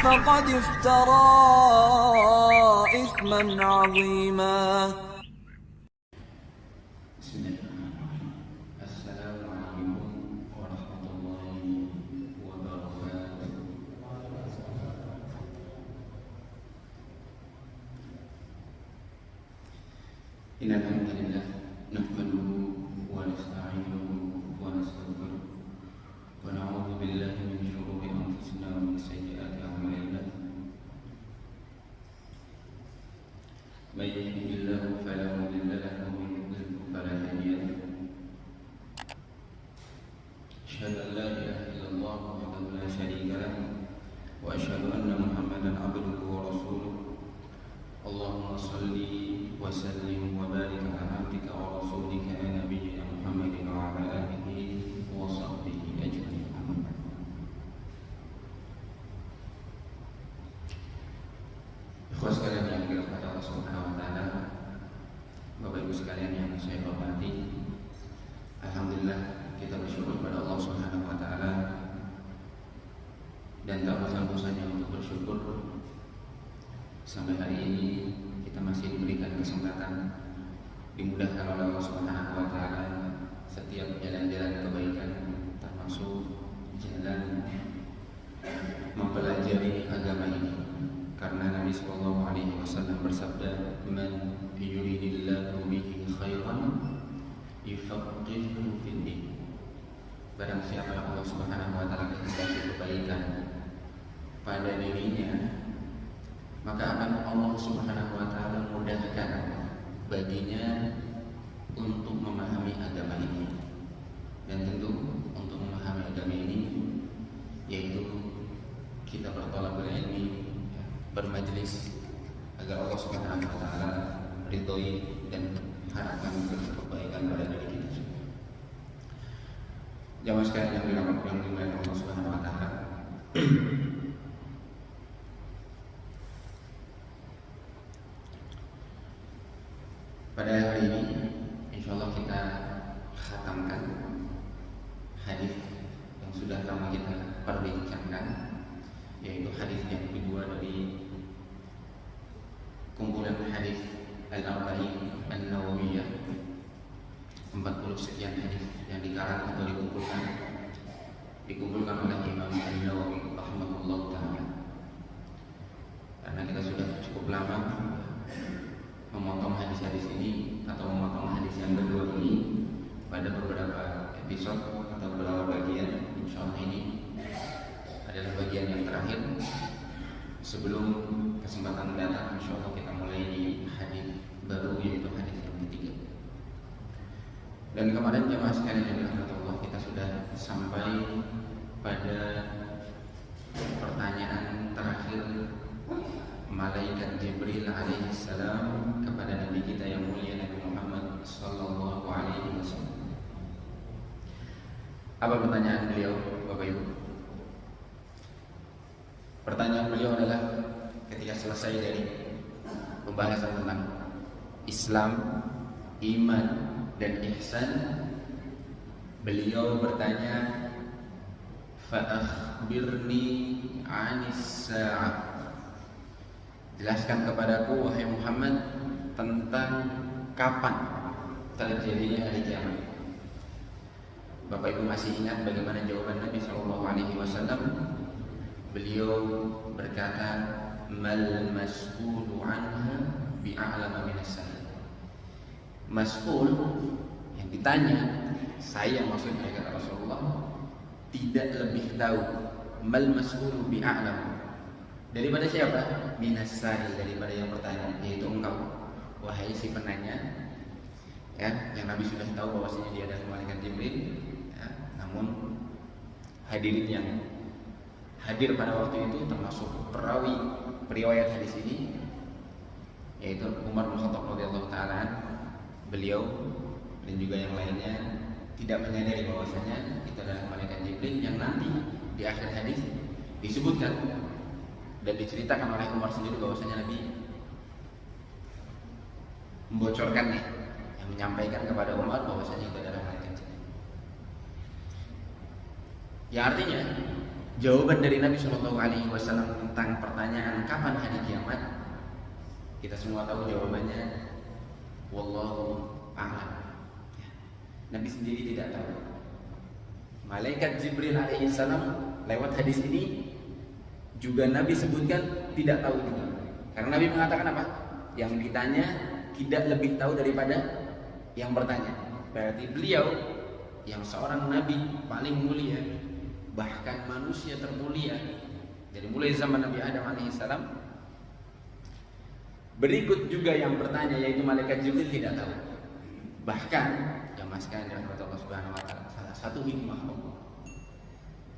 فقد افترى إثما عظيما. Assalamualaikum warahmatullahi wabarakatuh. Innal hamdalillah nahmaduhu wa nasta'inuhu wa nastaghfiruh wa na'udzu billahi min shururi anfusina wa min sayyiati a'malina. May yahdihillahu fala mudilla lahu wa may yudlil fala hadiya lahu. Asyhadu an la ilaha illallah wahdahu la syarika lahu wa asyhadu anna Muhammadan abduhu wa rasuluh. Allahumma salli wa sallim wa barik ala abdika wa rasulika ya nabiyyina Muhammadin wa ala alihi wa sahbihi ajma'in. Ikhwan sekalian yang dirahmati Allah Subhanahu wa taala, Bapak Ibu sekalian yang saya hormati, alhamdulillah kita bersyukur kepada Allah Subhanahu wa taala dan tak bosan-bosannya untuk bersyukur. Sampai hari ini kita masih diberikan kesempatan, dimudahkan oleh Allah Subhanahu wa taala setiap jalan-jalan kebaikan, termasuk jalan mempelajari agama ini. Karena Nabi sallallahu alaihi wasallam bersabda, "Man yuridillahu bihi khairan yufaqihuhu fid din." Barang siapa yang Allah Subhanahu wa taala kehendaki kebaikan pada dirinya, maka akan Allah Subhanahu wa taala mudahkan baginya untuk memahami agama ini. Dan tentu untuk memahami agama ini yaitu kita bertolak ilmi, bermajlis agar Allah Subhanahu wa taala ridhoi dan harapkan kebaikan pada diri kita semua. Jamaah sekalian yang dimuliakan Allah Subhanahu wa taala. Pada hari ini insyaallah kita khatamkan hadis yang sudah lama kita perbincangkan, yaitu hadis yang kedua dari kumpulan hadis Al-Arba'in An-Nawawiyah, 40 sekian hadis yang dikarang atau dikumpulkan oleh Imam An-Nawawi rahimahullah taala. Karena kita sudah cukup lama memotong hadis-hadis ini atau memotong hadis yang kedua ini pada beberapa episode atau beberapa bagian. Insyaallah ini adalah bagian yang terakhir sebelum kesempatan mendatang. Insyaallah kita mulai di hadis baru, yaitu hadis yang ketiga. Dan kemarin jemaah sekalian yang dirahmati Allah, kita sudah sampai pada pertanyaan terakhir malaikat Jibril alaihissalam kepada Nabi kita yang mulia Nabi Muhammad sallallahu alaihi wasallam. Apa pertanyaan beliau, Bapak Ibu? Pertanyaan beliau adalah ketika selesai dari pembahasan tentang Islam, iman, dan ihsan, beliau bertanya, fa akhbirni 'anis sa'ah. Jelaskan kepadaku wahai Muhammad tentang kapan terjadinya hari kiamat. Bapak Ibu masih ingat bagaimana jawaban Nabi sallallahu alaihi wasallam? Beliau berkata, mal mas'ulu anha bi'a'lama minas sa'il. Mas'ul yang ditanya, saya maksudnya kata Rasulullah, tidak lebih tahu mal mas'ulu bi'a'lam daripada siapa? Minas sa'il, daripada yang bertanya, yaitu engkau wahai si penanya, ya, yang Nabi sudah tahu bahwasanya dia adalah malaikat Jibril, ya, namun hadirin yang hadir pada waktu itu termasuk perawi periwayat hadis ini, yaitu Umar bin Khattab radhiyallahu taala, beliau dan juga yang lainnya tidak menyadari bahwasanya itu adalah malaikat Jibril yang nanti di akhir hadis disebutkan dan diceritakan oleh Umar sendiri bahwasanya Nabi membocorkannya, yang menyampaikan kepada Umar bahwasanya itu adalah malaikat Jibril. Yang artinya jawaban dari Nabi Shallallahu Alaihi Wasallam tentang pertanyaan kapan hari kiamat, kita semua tahu jawabannya, wallahu a'lam. Nabi sendiri tidak tahu. Malaikat Jibril alaihissalam lewat hadis ini juga Nabi sebutkan tidak tahu juga. Karena Nabi mengatakan apa? Yang ditanya tidak lebih tahu daripada yang bertanya. Berarti beliau yang seorang Nabi paling mulia, bahkan manusia termulia dari mulai zaman Nabi Adam alaihissalam. Berikut juga yang bertanya, yaitu malaikat Jibril tidak tahu. Bahkan jamaah sekalian dirahmati Allah Subhanahu wa taala, salah satu hikmah Allah,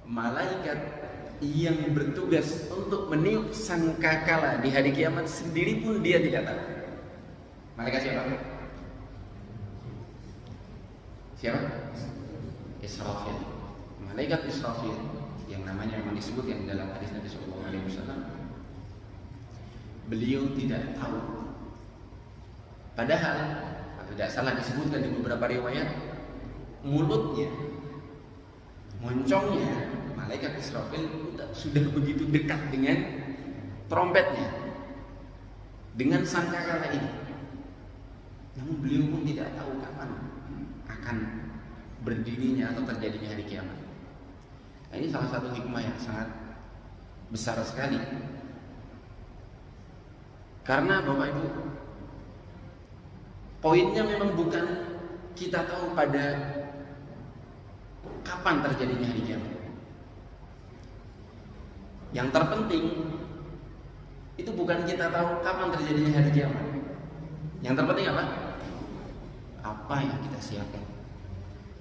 malaikat yang bertugas untuk meniup sangkakala di hari kiamat sendiri pun dia tidak tahu. Malaikat siapa? Siapa? Israfil. Malaikat Israfil yang namanya memang disebutkan dalam hadis Nabi Sallallahu Alaihi Wasallam. Beliau tidak tahu. Padahal tidak salah disebutkan di beberapa riwayat, mulutnya, moncongnya malaikat Israfil sudah begitu dekat dengan trompetnya, dengan sangkakala ini. Namun beliau pun tidak tahu kapan akan berdirinya atau terjadinya hari kiamat. Nah, ini salah satu hikmah yang sangat besar sekali. Karena Bapak Ibu, poinnya memang bukan kita tahu pada kapan terjadinya hari kiamat. Yang terpenting itu bukan kita tahu kapan terjadinya hari kiamat. Yang terpenting apa? Apa yang kita siapkan.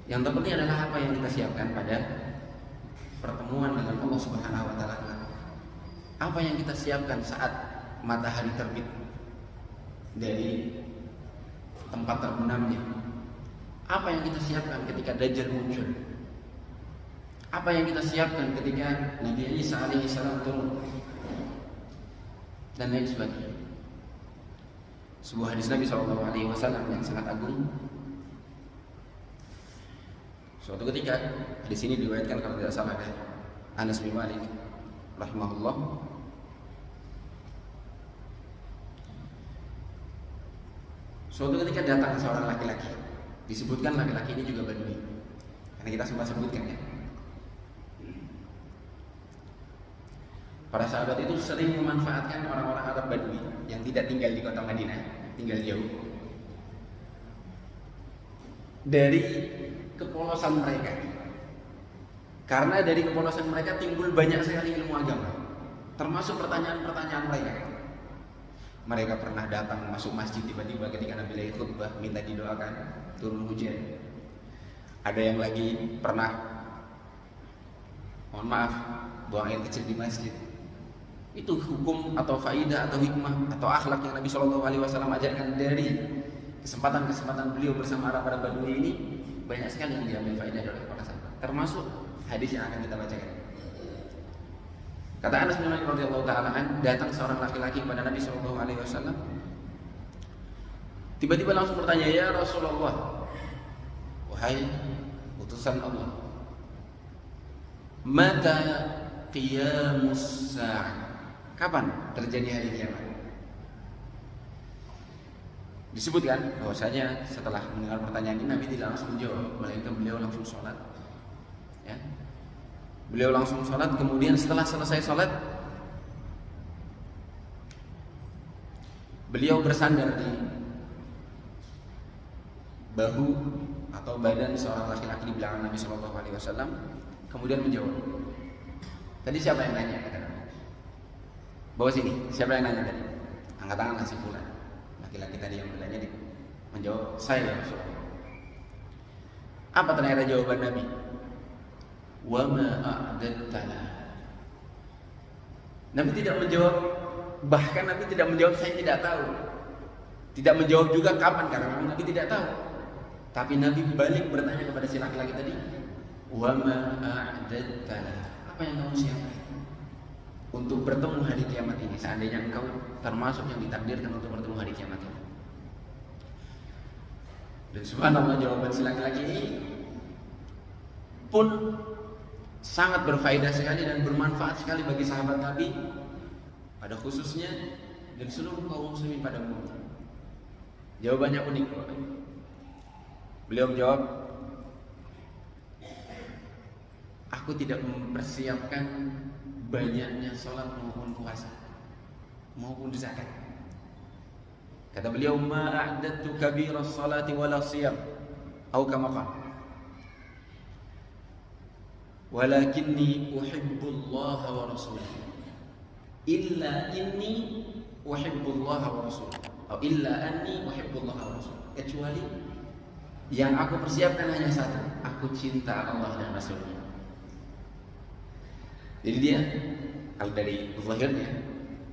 Yang terpenting adalah apa yang kita siapkan pada pertemuan dengan Allah Subhanahu wa taala. Apa yang kita siapkan saat matahari terbit dari tempat terbenamnya. Apa yang kita siapkan ketika Dajjal muncul. Apa yang kita siapkan ketika Nabi Isa alaihissalam turun, dan lain sebagainya. Sebuah hadis Nabi SAW yang sangat agung. Suatu ketika, hadis ini diriwayatkan kalau tidak salah oleh Anas bin Malik rahimahullah. Suatu ketika datang seorang laki-laki. Disebutkan laki-laki ini juga Badui, karena kita sempat sebutkan ya. Para sahabat itu sering memanfaatkan orang-orang Arab Badui yang tidak tinggal di kota Madinah, tinggal jauh, dari kepolosan mereka. Karena dari kepolosan mereka timbul banyak sekali ilmu agama, termasuk pertanyaan-pertanyaan mereka. Mereka pernah datang masuk masjid tiba-tiba ketika Nabi lagi khutbah minta didoakan turun hujan. Ada yang lagi pernah, mohon maaf, buang air kecil di masjid. Itu hukum atau faidah atau hikmah atau akhlak yang Nabi Shallallahu Alaihi Wasallam ajarkan dari kesempatan-kesempatan beliau bersama Arab Badui ini. Banyak sekali yang diambil faidah oleh para sahabat, termasuk hadis yang akan kita bacakan. Kata Anas bin Malik radhiyallahu taala, datang seorang laki-laki kepada Nabi Shallallahu Alaihi Wasallam. Tiba-tiba langsung bertanya, ya Rasulullah, wahai utusan Allah, mata qiyamus sa'ah, kapan terjadi hari kiamat? Disebutkan bahwasanya setelah mendengar pertanyaan ini Nabi tidak langsung menjawab, melainkan beliau langsung sholat. Ya. Beliau langsung sholat, kemudian setelah selesai sholat beliau bersandar di bahu atau badan seorang laki-laki di belakang Nabi Shallallahu Alaihi Wasallam, kemudian menjawab. Tadi siapa yang nanya? Kata Nabi. Bawa sini, siapa yang nanya tadi? Angkat tangan si fulan. Laki-laki tadi yang bertanya menjawab, saya ya Rasulullah. Apa ternyata jawaban Nabi? Wa ma a'dadtala. Nabi tidak menjawab, bahkan Nabi tidak menjawab saya tidak tahu. Tidak menjawab juga kapan, karena memang Nabi tidak tahu. Tapi Nabi balik bertanya kepada si laki-laki tadi, wa ma a'dadtala. Apa yang kamu siapkan untuk bertemu hari kiamat ini, seandainya engkau termasuk yang ditakdirkan untuk bertemu hari kiamat ini? Dan subhanallah, jawaban si laki-laki ini pun sangat berfaedah sekali dan bermanfaat sekali bagi sahabat Nabi pada khususnya dan seluruh kaum muslimin pada umumnya. Jawabannya unik. Beliau menjawab, aku tidak mempersiapkan banyaknya sholat maupun puasa maupun zakat. Kata beliau, ma a'dadtu kabiras salati wala siyam atau kama qala, walakinni uhibbullah wa rasulahu illa inni uhibbullah wa rasulahu atau illa anni uhibbullah wa rasulahu. Kecuali yang aku persiapkan hanya satu, aku cinta Allah dan Rasulnya. Jadi dia, kalau dari zahirnya,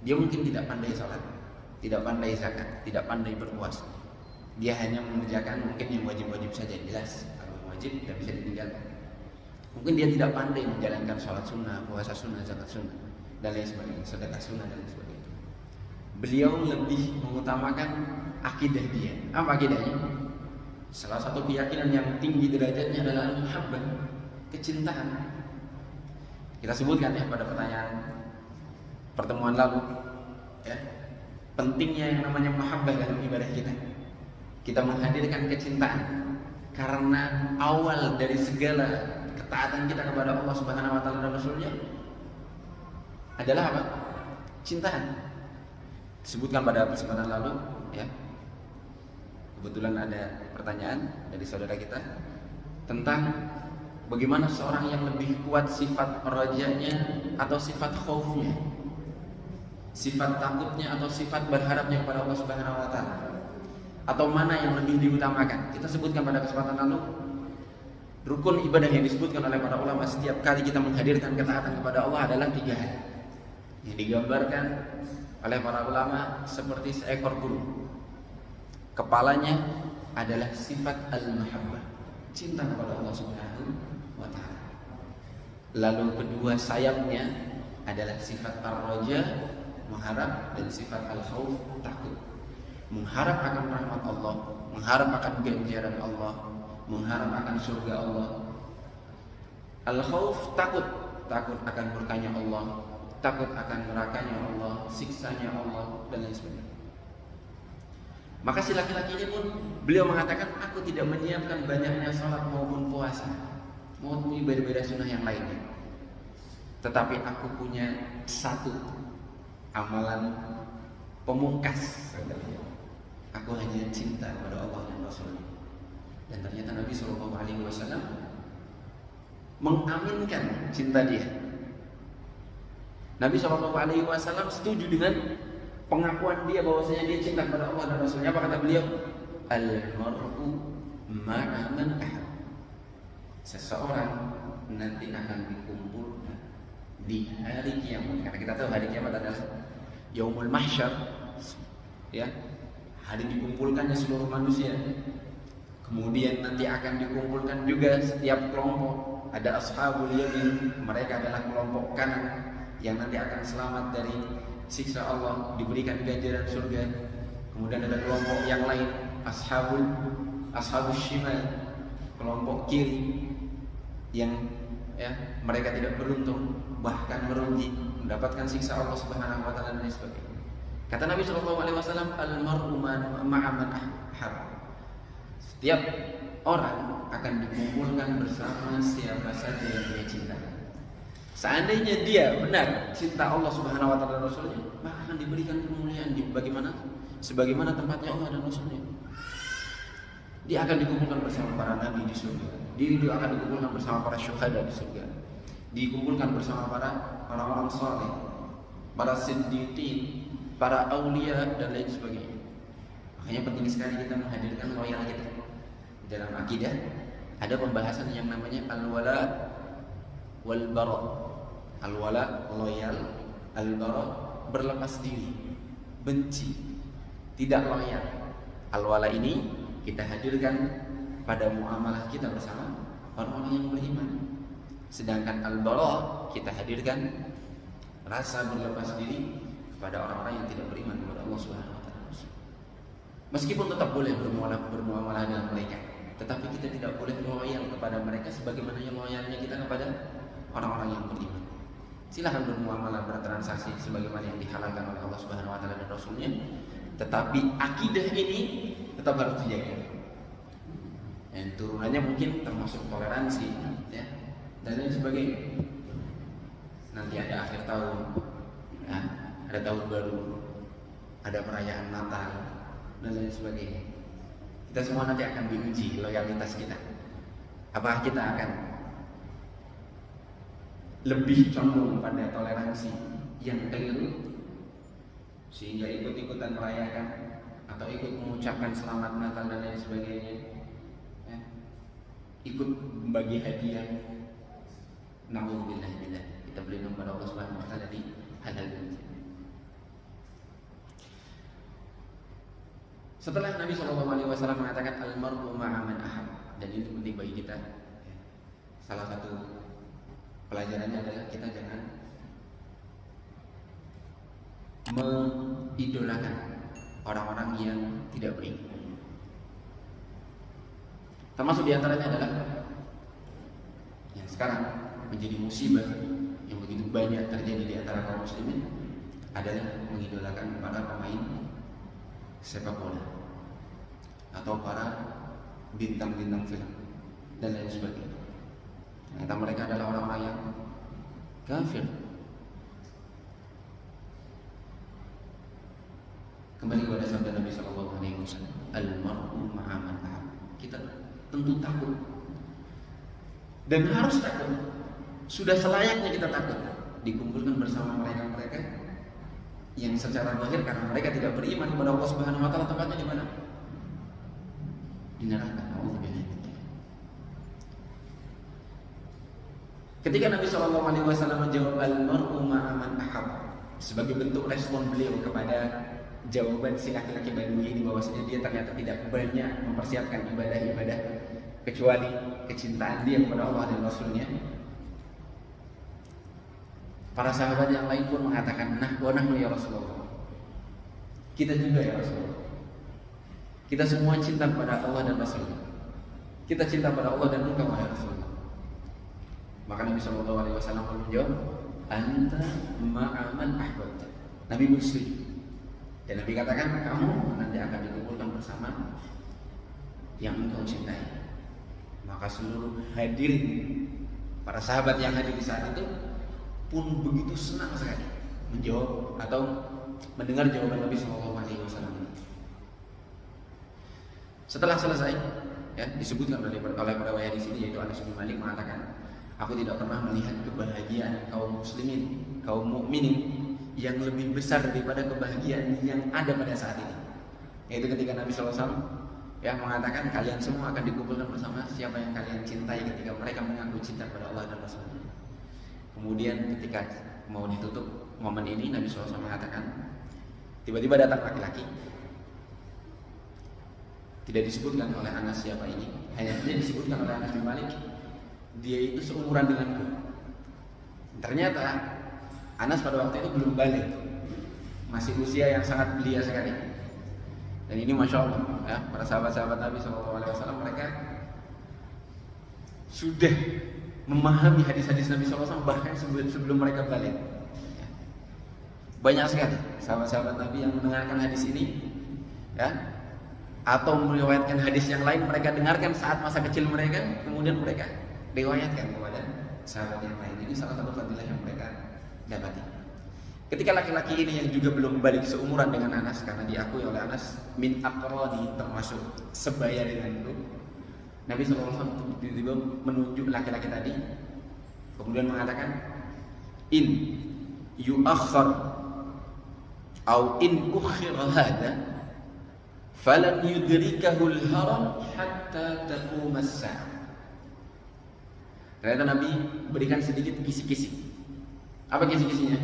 dia mungkin tidak pandai sholat, tidak pandai zakat, tidak pandai berpuasa. Dia hanya mengerjakan mungkin yang wajib-wajib saja, jelas. Kalau wajib tidak bisa ditinggalkan. Mungkin dia tidak pandai menjalankan sholat sunnah, puasa sunnah, zakat sunnah, dan lain sebagainya, sedekah sunnah dan lain sebagainya. Beliau lebih mengutamakan akidah dia. Apa akidahnya? Salah satu keyakinan yang tinggi derajatnya adalah al-muhabbah, kecintaan. Kita sebutkan ya pada pertanyaan pertemuan lalu, ya, pentingnya yang namanya mahabbah dalam ibadah kita. Kita menghadirkan kecintaan karena awal dari segala ketaatan kita kepada Allah Subhanahu wa taala dan Rasulnya adalah apa? Cintaan. Disebutkan pada kesempatan lalu, ya. Kebetulan ada pertanyaan dari saudara kita tentang bagaimana seorang yang lebih kuat sifat rajanya atau sifat khaufnya, sifat takutnya atau sifat berharapnya kepada Allah Subhanahu wa taala, atau mana yang lebih diutamakan. Kita sebutkan pada kesempatan lalu, rukun ibadah yang disebutkan oleh para ulama setiap kali kita menghadirkan ketaatan kepada Allah adalah 3 hal yang digambarkan oleh para ulama seperti seekor burung. Kepalanya adalah sifat al-mahabbah, cinta kepada Allah Subhanahu wa taala. Lalu kedua sayapnya adalah sifat ar-raja, mengharap, dan sifat al-khauf, takut. Mengharap akan rahmat Allah, mengharap akan ganjaran Allah, mengharap akan surga Allah. Al-khauf, takut akan murkanya Allah, takut akan nerakanya Allah, siksanya Allah, dan lain sebagainya. Maka si laki-laki ini pun beliau mengatakan, aku tidak menyiapkan banyaknya salat maupun puasa maupun ibadah-ibadah sunnah yang lainnya, tetapi aku punya satu amalan pemungkas. Aku hanya cinta kepada Allah dan Rasulnya. Dan ternyata Nabi SAW mengaminkan cinta dia. Nabi SAW setuju dengan pengakuan dia bahwasanya dia cinta kepada Allah dan Rasulnya. Apa kata beliau? Al-mar'u ma'a man ahab. Seseorang nanti akan dikumpulkan di hari kiamat. Karena kita tahu hari kiamat adalah yaumul mahsyar, ya, hari dikumpulkannya seluruh manusia. Kemudian nanti akan dikumpulkan juga setiap kelompok. Ada ashabul yamin, mereka adalah kelompok kanan yang nanti akan selamat dari siksa Allah, diberikan ganjaran surga. Kemudian ada kelompok yang lain, ashabul shimal, kelompok kiri, yang ya, mereka tidak beruntung, bahkan merugi, mendapatkan siksa Allah Subhanahu wa taala dan sebagainya. Kata Nabi SAW, al-mar'u ma'a man ahab. Setiap orang akan dikumpulkan bersama siapa saja yang dia cinta. Seandainya dia benar cinta Allah Subhanahu wa taala dan Rasulnya, maka akan diberikan kemuliaan di bagaimana? Sebagaimana tempatnya Allah dan Rasulnya. Dia akan dikumpulkan bersama para nabi di surga. Dia akan dikumpulkan bersama para syuhada di surga. Dikumpulkan bersama para orang-orang saleh, para siddiqin, para aulia, dan lain sebagainya. Makanya penting sekali kita menghadirkan loyal kita. Dalam akidah ada pembahasan yang namanya al-wala wal bara. Al-wala loyal, al-bara berlepas diri, benci, tidak loyal. Al-wala ini kita hadirkan pada muamalah kita bersama orang-orang yang beriman. Sedangkan al-bara kita hadirkan rasa berlepas diri kepada orang-orang yang tidak beriman kepada Allah Subhanahu wa taala. Meskipun tetap boleh bermuamalah dengan mereka, tetapi kita tidak boleh loyal kepada mereka sebagaimana yang loyalnya kita kepada Silahkan bermuamalah, bertransaksi sebagaimana yang dihalalkan oleh Allah Subhanahu wa taala dan Rasulnya. Tetapi akidah ini tetap harus dijaga. Dan turunannya mungkin termasuk toleransi, ya, dan lain sebagainya. Nanti ada akhir tahun, ya, ada tahun baru, ada perayaan Natal dan lain sebagainya. Kita semua nanti akan diuji loyalitas kita. Apakah kita akan lebih condong pada toleransi yang keliru sehingga ikut-ikutan merayakan atau ikut mengucapkan selamat Natal dan lain sebagainya, ya, ikut membagi hadiah. Na'udzubillah, kita berlindung pada Allah Subhanahu wa taala di hal-hal ini. Setelah Nabi SAW mengatakan al-mar'u ma'a man ahab, dan ini penting bagi kita. Salah satu pelajarannya adalah kita jangan mengidolakan orang-orang yang tidak beriman. Termasuk diantaranya adalah yang sekarang menjadi musibah yang begitu banyak terjadi di antara kaum muslimin adalah mengidolakan para pemain sepak bola atau para bintang-bintang film dan lain sebagainya. Ternyata mereka adalah orang-orang yang kafir. Kembali kepada sabda Nabi SAW, al-mar'u ma'a man ahab. Kita tentu takut dan harus takut. Sudah selayaknya kita takut dikumpulkan bersama mereka-mereka yang secara zahir karena mereka tidak beriman kepada Allah Subhanahu wa taala, tempatnya di mana? Di neraka. Ketika Nabi SAW menjawab al-mar'u ma'a man ahab sebagai bentuk respon beliau kepada jawaban si laki-laki Badui ini, bahwasanya dia ternyata tidak banyak mempersiapkan ibadah-ibadah kecuali kecintaan dia kepada Allah dan Rasulnya. Para sahabat yang lain pun mengatakan, nah wa nahnu ya Rasulullah, kita juga ya Rasulullah, kita semua cinta pada Allah dan Rasulnya, kita cinta pada Allah dan engkau ya Rasulullah. Maka Nabi SAW menjawab, anta ma'aman ahbabta. Nabi bersetuju. Dan Nabi katakan, kamu nanti akan dikumpulkan bersama yang engkau cintai. Maka seluruh hadirin, para sahabat yang hadir di saat itu pun begitu senang sekali menjawab atau mendengar jawaban Nabi SAW. Setelah selesai, ya, disebutkan oleh perawi di sini, yaitu Anas bin Malik mengatakan, aku tidak pernah melihat kebahagiaan kaum muslimin, kaum mukminin yang lebih besar daripada kebahagiaan yang ada pada saat ini. Yaitu ketika Nabi SAW ya mengatakan, kalian semua akan dikumpulkan bersama siapa yang kalian cintai, ketika mereka mengaku cinta pada Allah dan Rasulnya. Kemudian ketika mau ditutup momen ini, Nabi SAW mengatakan, tiba-tiba datang laki-laki. Tidak disebutkan oleh Anas siapa ini, hanya disebutkan oleh Anas bin Malik, dia itu seumuran denganku. Ternyata Anas pada waktu itu belum balik, masih usia yang sangat belia sekali. Dan ini masya Allah, ya, para sahabat-sahabat Nabi SAW mereka sudah memahami hadis-hadis Nabi SAW bahkan sebelum mereka balik. Banyak sekali sahabat-sahabat Nabi yang mendengarkan hadis ini, ya, atau meriwayatkan hadis yang lain mereka dengarkan saat masa kecil mereka, kemudian mereka riwayatkan kepada sahabat yang lain. Ini salah satu fadilah yang mereka dapati. Ketika laki-laki ini yang juga belum balik seumuran dengan Anas, karena diakui oleh Anas min aqrani, termasuk sebaya denganku, Nabi SAW tiba-tiba menunjuk laki-laki tadi, kemudian mengatakan, in yu'akhkhar au in ukhira hada falan yudrikahu al-haram hatta taqum as-sa'ah. Ternyata Nabi berikan sedikit kisi-kisi. Apa kisi-kisinya?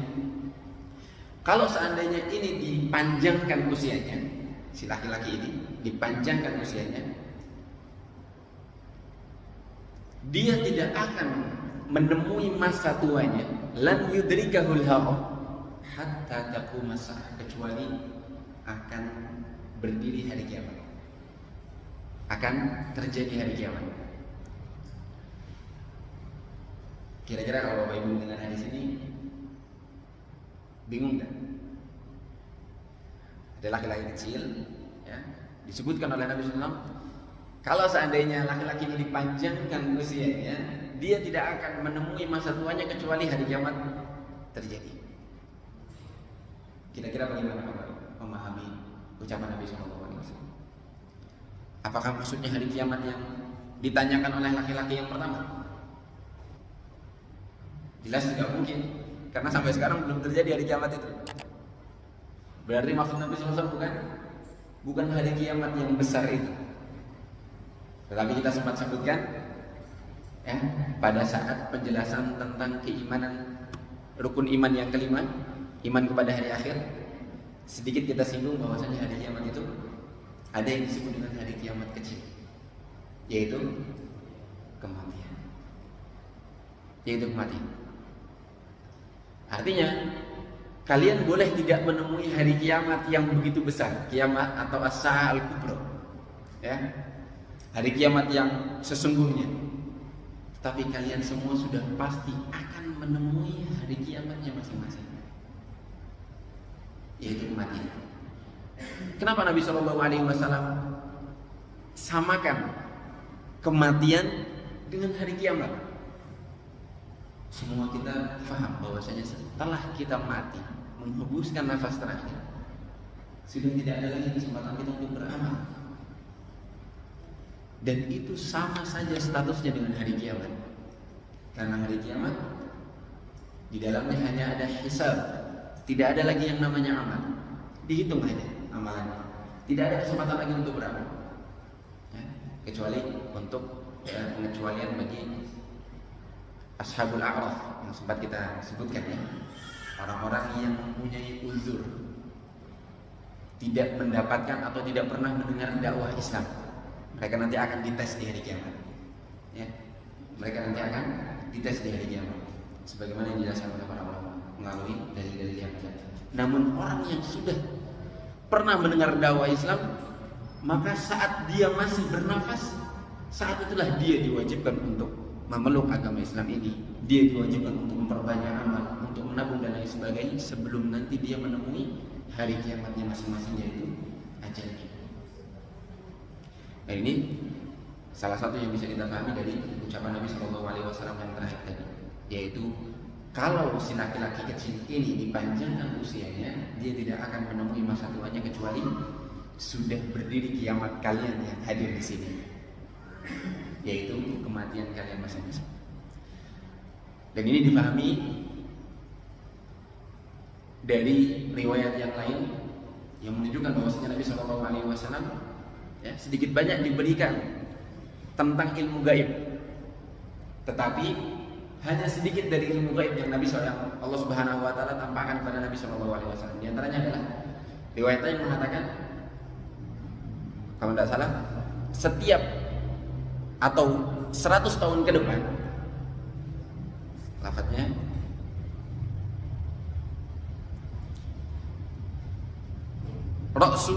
Kalau seandainya ini dipanjangkan usianya, si laki-laki ini dipanjangkan usianya, dia tidak akan menemui masa tuanya, lan yudrikahul haram hatta taqum as-sa'ah, kecuali akan berdiri hari kiamat, akan terjadi hari kiamat. Kira-kira kalau Bapak Ibu mendengar hadis ini, Bingung nggak? Ada laki-laki kecil, ya, disebutkan oleh Nabi SAW, kalau seandainya laki-laki ini dipanjangkan usianya, dia tidak akan menemui masa tuanya kecuali hari kiamat terjadi. Kira-kira bagaimana Bapak memahami ucapan Nabi SAW? Apakah maksudnya hari kiamat yang ditanyakan oleh laki-laki yang pertama? Jelas tidak mungkin, karena sampai sekarang belum terjadi hari kiamat itu. Berarti maksud Nabi SAW bukan hari kiamat yang besar itu. Tetapi kita sempat sebutkan, ya, pada saat penjelasan tentang keimanan, rukun iman yang kelima, iman kepada hari akhir, sedikit kita singgung bahwasanya hari kiamat itu ada yang disebut dengan hari kiamat kecil, yaitu kematian. Artinya, kalian boleh tidak menemui hari kiamat yang begitu besar, kiamat atau as-sa'ah al-kubra, ya, hari kiamat yang sesungguhnya. Tapi kalian semua sudah pasti akan menemui hari kiamatnya masing-masing, yaitu kematian. Kenapa Nabi SAW samakan kematian dengan hari kiamat? Semua kita faham bahwasanya setelah kita mati, menghembuskan nafas terakhir, sudah tidak ada lagi kesempatan kita untuk beramal. Dan itu sama saja statusnya dengan hari kiamat. Karena hari kiamat di dalamnya hanya ada hisab, tidak ada lagi yang namanya amal. Dihitung aja amalannya. Tidak ada kesempatan lagi untuk beramal, ya, kecuali untuk pengecualian bagi ashabul a'raf yang sempat kita sebutkan, ya, orang-orang yang mempunyai uzur, tidak mendapatkan atau tidak pernah mendengar dakwah Islam. Mereka nanti akan dites di hari kiamat, ya. Mereka nanti akan dites di hari kiamat, sebagaimana yang dijelaskan oleh para ulama melalui dalil-dalil yang ada. Namun orang yang sudah pernah mendengar dakwah Islam, maka saat dia masih bernafas, saat itulah dia diwajibkan untuk memeluk agama Islam ini. Dia diwajibkan untuk memperbanyak amal, untuk menabung dan lain sebagainya, sebelum nanti dia menemui hari kiamatnya masing-masing, yaitu ajalnya. Nah, ini salah satu yang bisa kita pahami dari ucapan Nabi SAW yang terakhir tadi, yaitu kalau si laki-laki kecil ini dipanjangkan usianya, dia tidak akan menemui masa tuanya kecuali sudah berdiri kiamat kalian yang hadir di sini, yaitu kematian kalian masing-masing. Dan ini dipahami dari riwayat yang lain yang menunjukkan bahwasanya Nabi SAW, ya, sedikit banyak diberikan tentang ilmu gaib, tetapi hanya sedikit dari ilmu gaib yang Allah Subhanahu Wa Taala tampakkan kepada Nabi SAW. Di antaranya adalah riwayat yang mengatakan, kalau tidak salah, setiap atau 100 tahun ke depan, lafadznya ra'su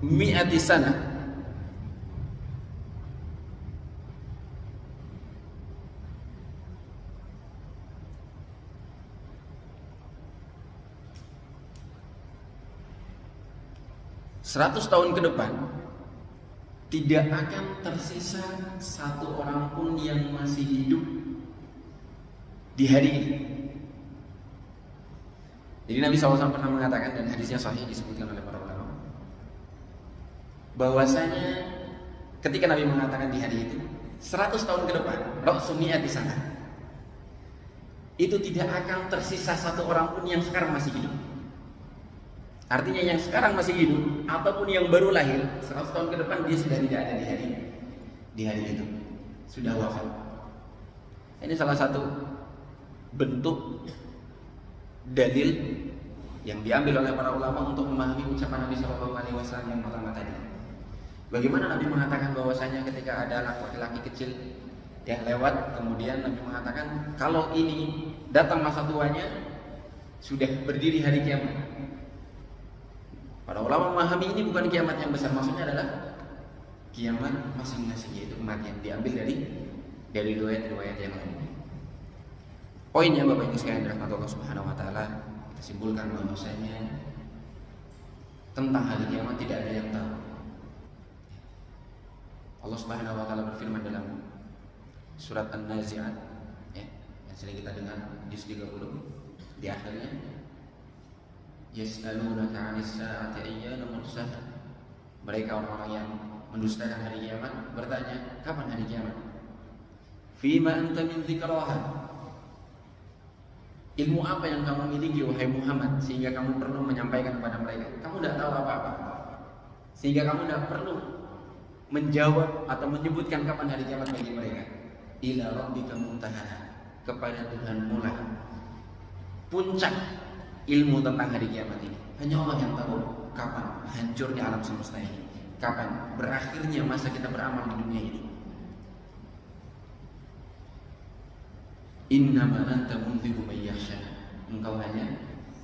mi'ati sana, seratus tahun ke depan tidak akan tersisa satu orang pun yang masih hidup di hari ini. Jadi Nabi SAW pernah mengatakan, dan hadisnya sahih disebutkan oleh para ulama, bahwasanya ketika Nabi mengatakan di hari itu 100 tahun ke depan, Rasulullah di sana, itu tidak akan tersisa satu orang pun yang sekarang masih hidup. Artinya yang sekarang masih hidup ataupun yang baru lahir 100 tahun ke depan, dia sudah tidak ada di hari itu, sudah wafat. Ini salah satu bentuk dalil yang diambil oleh para ulama untuk memahami ucapan Nabi SAW yang pertama tadi. Bagaimana Nabi mengatakan bahwasanya ketika ada laki-laki kecil yang lewat, kemudian Nabi mengatakan kalau ini datang masa tuanya, sudah berdiri hari kiamat. Para ulama memahami ini bukan kiamat yang besar, maksudnya adalah kiamat masing-masing, yaitu kematian. Diambil dari riwayat-riwayat yang lain. Poinnya Bapak Ibu sekalian dirahmati Allah Subhanahu Wa Taala, kita Simpulkan bahwasanya tentang hari kiamat tidak ada yang tahu. Allah Subhanahu wa taala berfirman dalam surat An-Nazi'at, ya, yang sering kita dengar di 30 di akhirnya, yas'alunaka 'anis sa'ati ayyana mursaha. Mereka orang-orang yang mendustakan hari kiamat bertanya, kapan hari kiamat? Fima anta min dzikraha. Ilmu apa yang kamu miliki wahai Muhammad sehingga kamu perlu menyampaikan kepada mereka? Kamu tidak tahu apa-apa, sehingga kamu tidak perlu menjawab atau menyebutkan kapan hari kiamat bagi mereka. Ila rabbika muntaha, kepada Tuhanmu lah puncak ilmu tentang hari kiamat ini. Hanya Allah yang tahu kapan hancurnya alam semesta ini, kapan berakhirnya masa kita beramal di dunia ini. Innama anta mundziru may yakhsha. Engkau hanya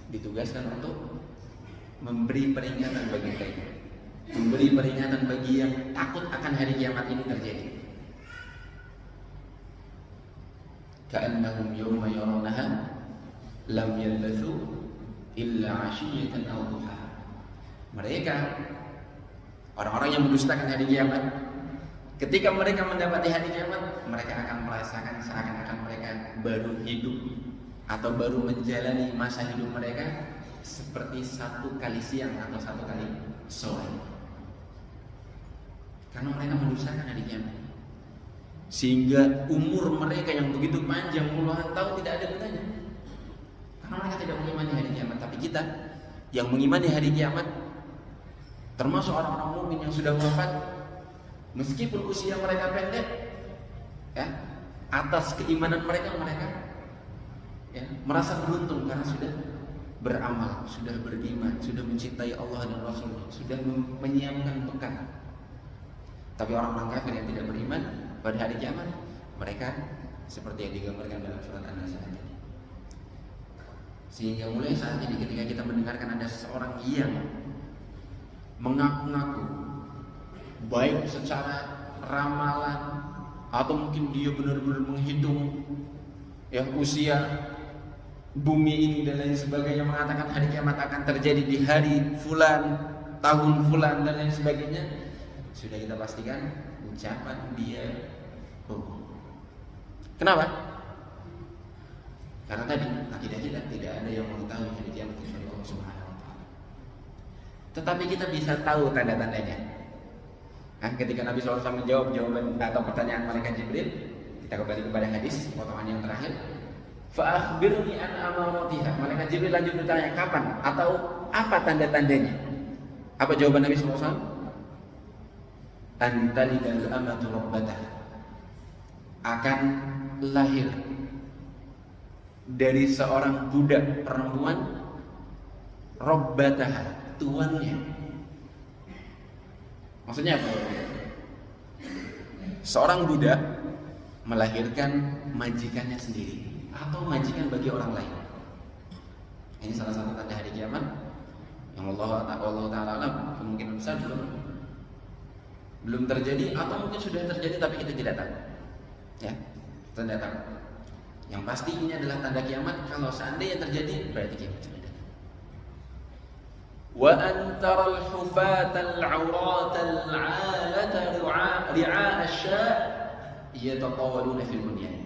ditugaskan untuk memberi peringatan bagi mereka, memberi peringatan bagi yang takut akan hari kiamat ini terjadi. Ka'annahum yawma yarawnaha lam yalbathu illa 'ashiyatan aw duhaha. Mereka orang-orang yang mendustakan hari kiamat, ketika mereka mendapati hari kiamat, mereka akan merasakan seakan-akan mereka baru hidup atau baru menjalani masa hidup mereka seperti satu kali siang atau satu kali sore. Karena mereka mendustakan hari kiamat, sehingga umur mereka yang begitu panjang puluhan tahun tidak ada gunanya. Karena mereka tidak mengimani hari kiamat. Tapi kita yang mengimani hari kiamat, termasuk orang-orang mukmin yang sudah wafat, meskipun usia mereka pendek, ya, atas keimanan mereka ya, merasa beruntung karena sudah beramal, sudah beriman, sudah mencintai Allah dan Rasul, sudah menyiapkan bekal. Tapi orang-orang kafir yang tidak beriman pada hari kiamat, mereka seperti yang digambarkan dalam surat An-Nazi'at ini. Sehingga mulai saat ini ketika kita mendengarkan ada seseorang yang mengaku-ngaku baik secara ramalan atau mungkin dia benar-benar menghitung ya usia bumi ini dan lain sebagainya, mengatakan hari kiamat akan terjadi di hari fulan, tahun fulan dan lain sebagainya, sudah kita pastikan ucapan dia bohong. Kenapa? Karena tadi akidah kita tidak ada yang mengetahui hari kiamat kecuali Allah Subhanahu wa taala. Tetapi kita bisa tahu tanda-tandanya. Ketika Nabi SAW menjawab jawaban atau pertanyaan malaikat Jibril, kita kembali kepada hadis potongan yang terakhir. Fa akhbirni an amaratiha. Malaikat Jibril lanjut bertanya kapan atau apa tanda-tandanya. Apa jawaban Nabi SAW? Antalidal amatu rabbatah. Akan lahir dari seorang budak perempuan rabbatah, tuannya. Maksudnya apa? Seorang budak melahirkan majikannya sendiri atau majikan bagi orang lain. Ini salah satu tanda hari kiamat yang Allah Ta'ala kemungkinan besar belum terjadi atau mungkin sudah terjadi tapi kita tidak tahu. Ya, kita tidak tahu. Yang pasti ini adalah tanda kiamat. Kalau seandainya terjadi, berarti kiamat sudah datang. Wa antaral hufatal 'uratal 'alata ri'a asya' yatatawaluna fil bunyan.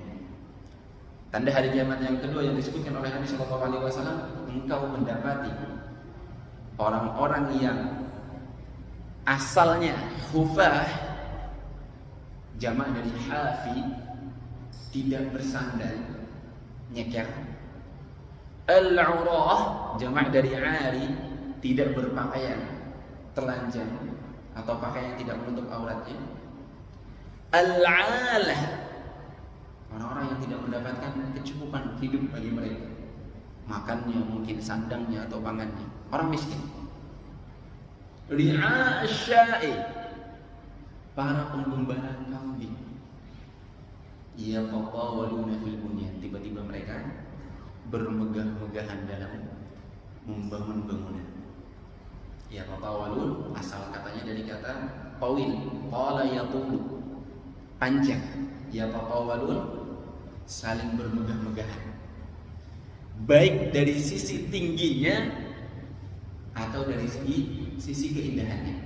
Tanda hari kiamat yang kedua yang disebutkan oleh Nabi sallallahu alaihi wasallam, engkau mendapati orang-orang yang asalnya hufah, jamak dari hafi, tidak bersandal, nyeker. Al-'urah, jamak dari 'ari, tidak berpakaian, telanjang atau pakaian yang tidak menutup auratnya. Al-'alah, orang-orang yang tidak mendapatkan kecukupan hidup bagi mereka, makannya mungkin sandangnya atau pangannya, orang miskin. Ri'a asya'i, para penggembala kambing. Ya tatawaluna fil bunyan, tiba-tiba mereka bermegah-megahan dalam membangun bangunan. Ya tatawalun, asal katanya dari kata tawil, qala yatulu, panjang. Ya tatawalun, saling bermegah-megahan. baik dari sisi tingginya atau dari sisi keindahannya.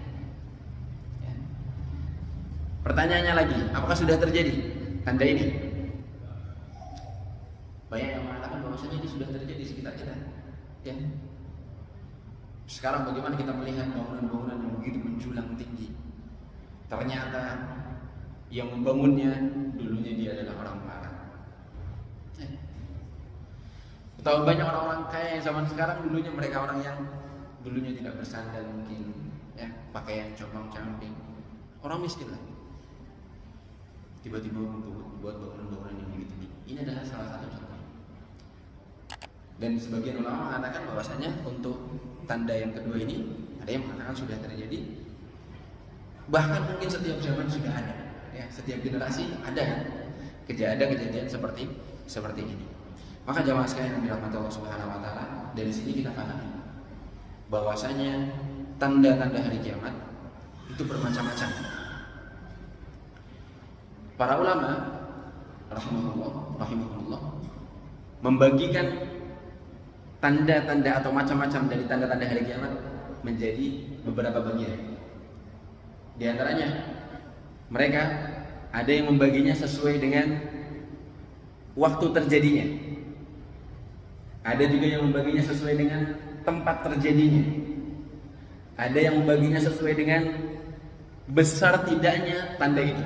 Ya. Pertanyaannya lagi, apakah sudah terjadi tanda ini? Banyak yang mengatakan bahwasanya ini sudah terjadi di sekitar kita. Ya. Sekarang bagaimana kita melihat bangunan-bangunan yang begitu menjulang tinggi? Ternyata yang membangunnya dulunya dia adalah orang Barat. Betapa banyak orang-orang kaya yang zaman sekarang dulunya mereka orang yang dulunya tidak bersandal mungkin, ya, pakaian compang-camping, orang miskin lah. Tiba-tiba buat bangunan-bangunan yang begitu tinggi. Ini adalah salah satu contoh. Dan sebagian ulama mengatakan bahwasanya untuk tanda yang kedua ini ada yang mengatakan sudah terjadi. Bahkan mungkin setiap zaman sudah ada, ya, setiap generasi ada kejadian seperti ini. Maka jamaah sekalian yang dirahmati Allah Subhanahu wa taala, dari sini kita pahami bahwasanya tanda-tanda hari kiamat itu bermacam-macam. Para ulama rahimahullah membagikan tanda-tanda atau macam-macam dari tanda-tanda hari kiamat menjadi beberapa bagian. Di antaranya mereka ada yang membaginya sesuai dengan waktu terjadinya. Ada juga yang membaginya sesuai dengan tempat terjadinya. Ada yang membaginya sesuai dengan besar tidaknya tanda itu.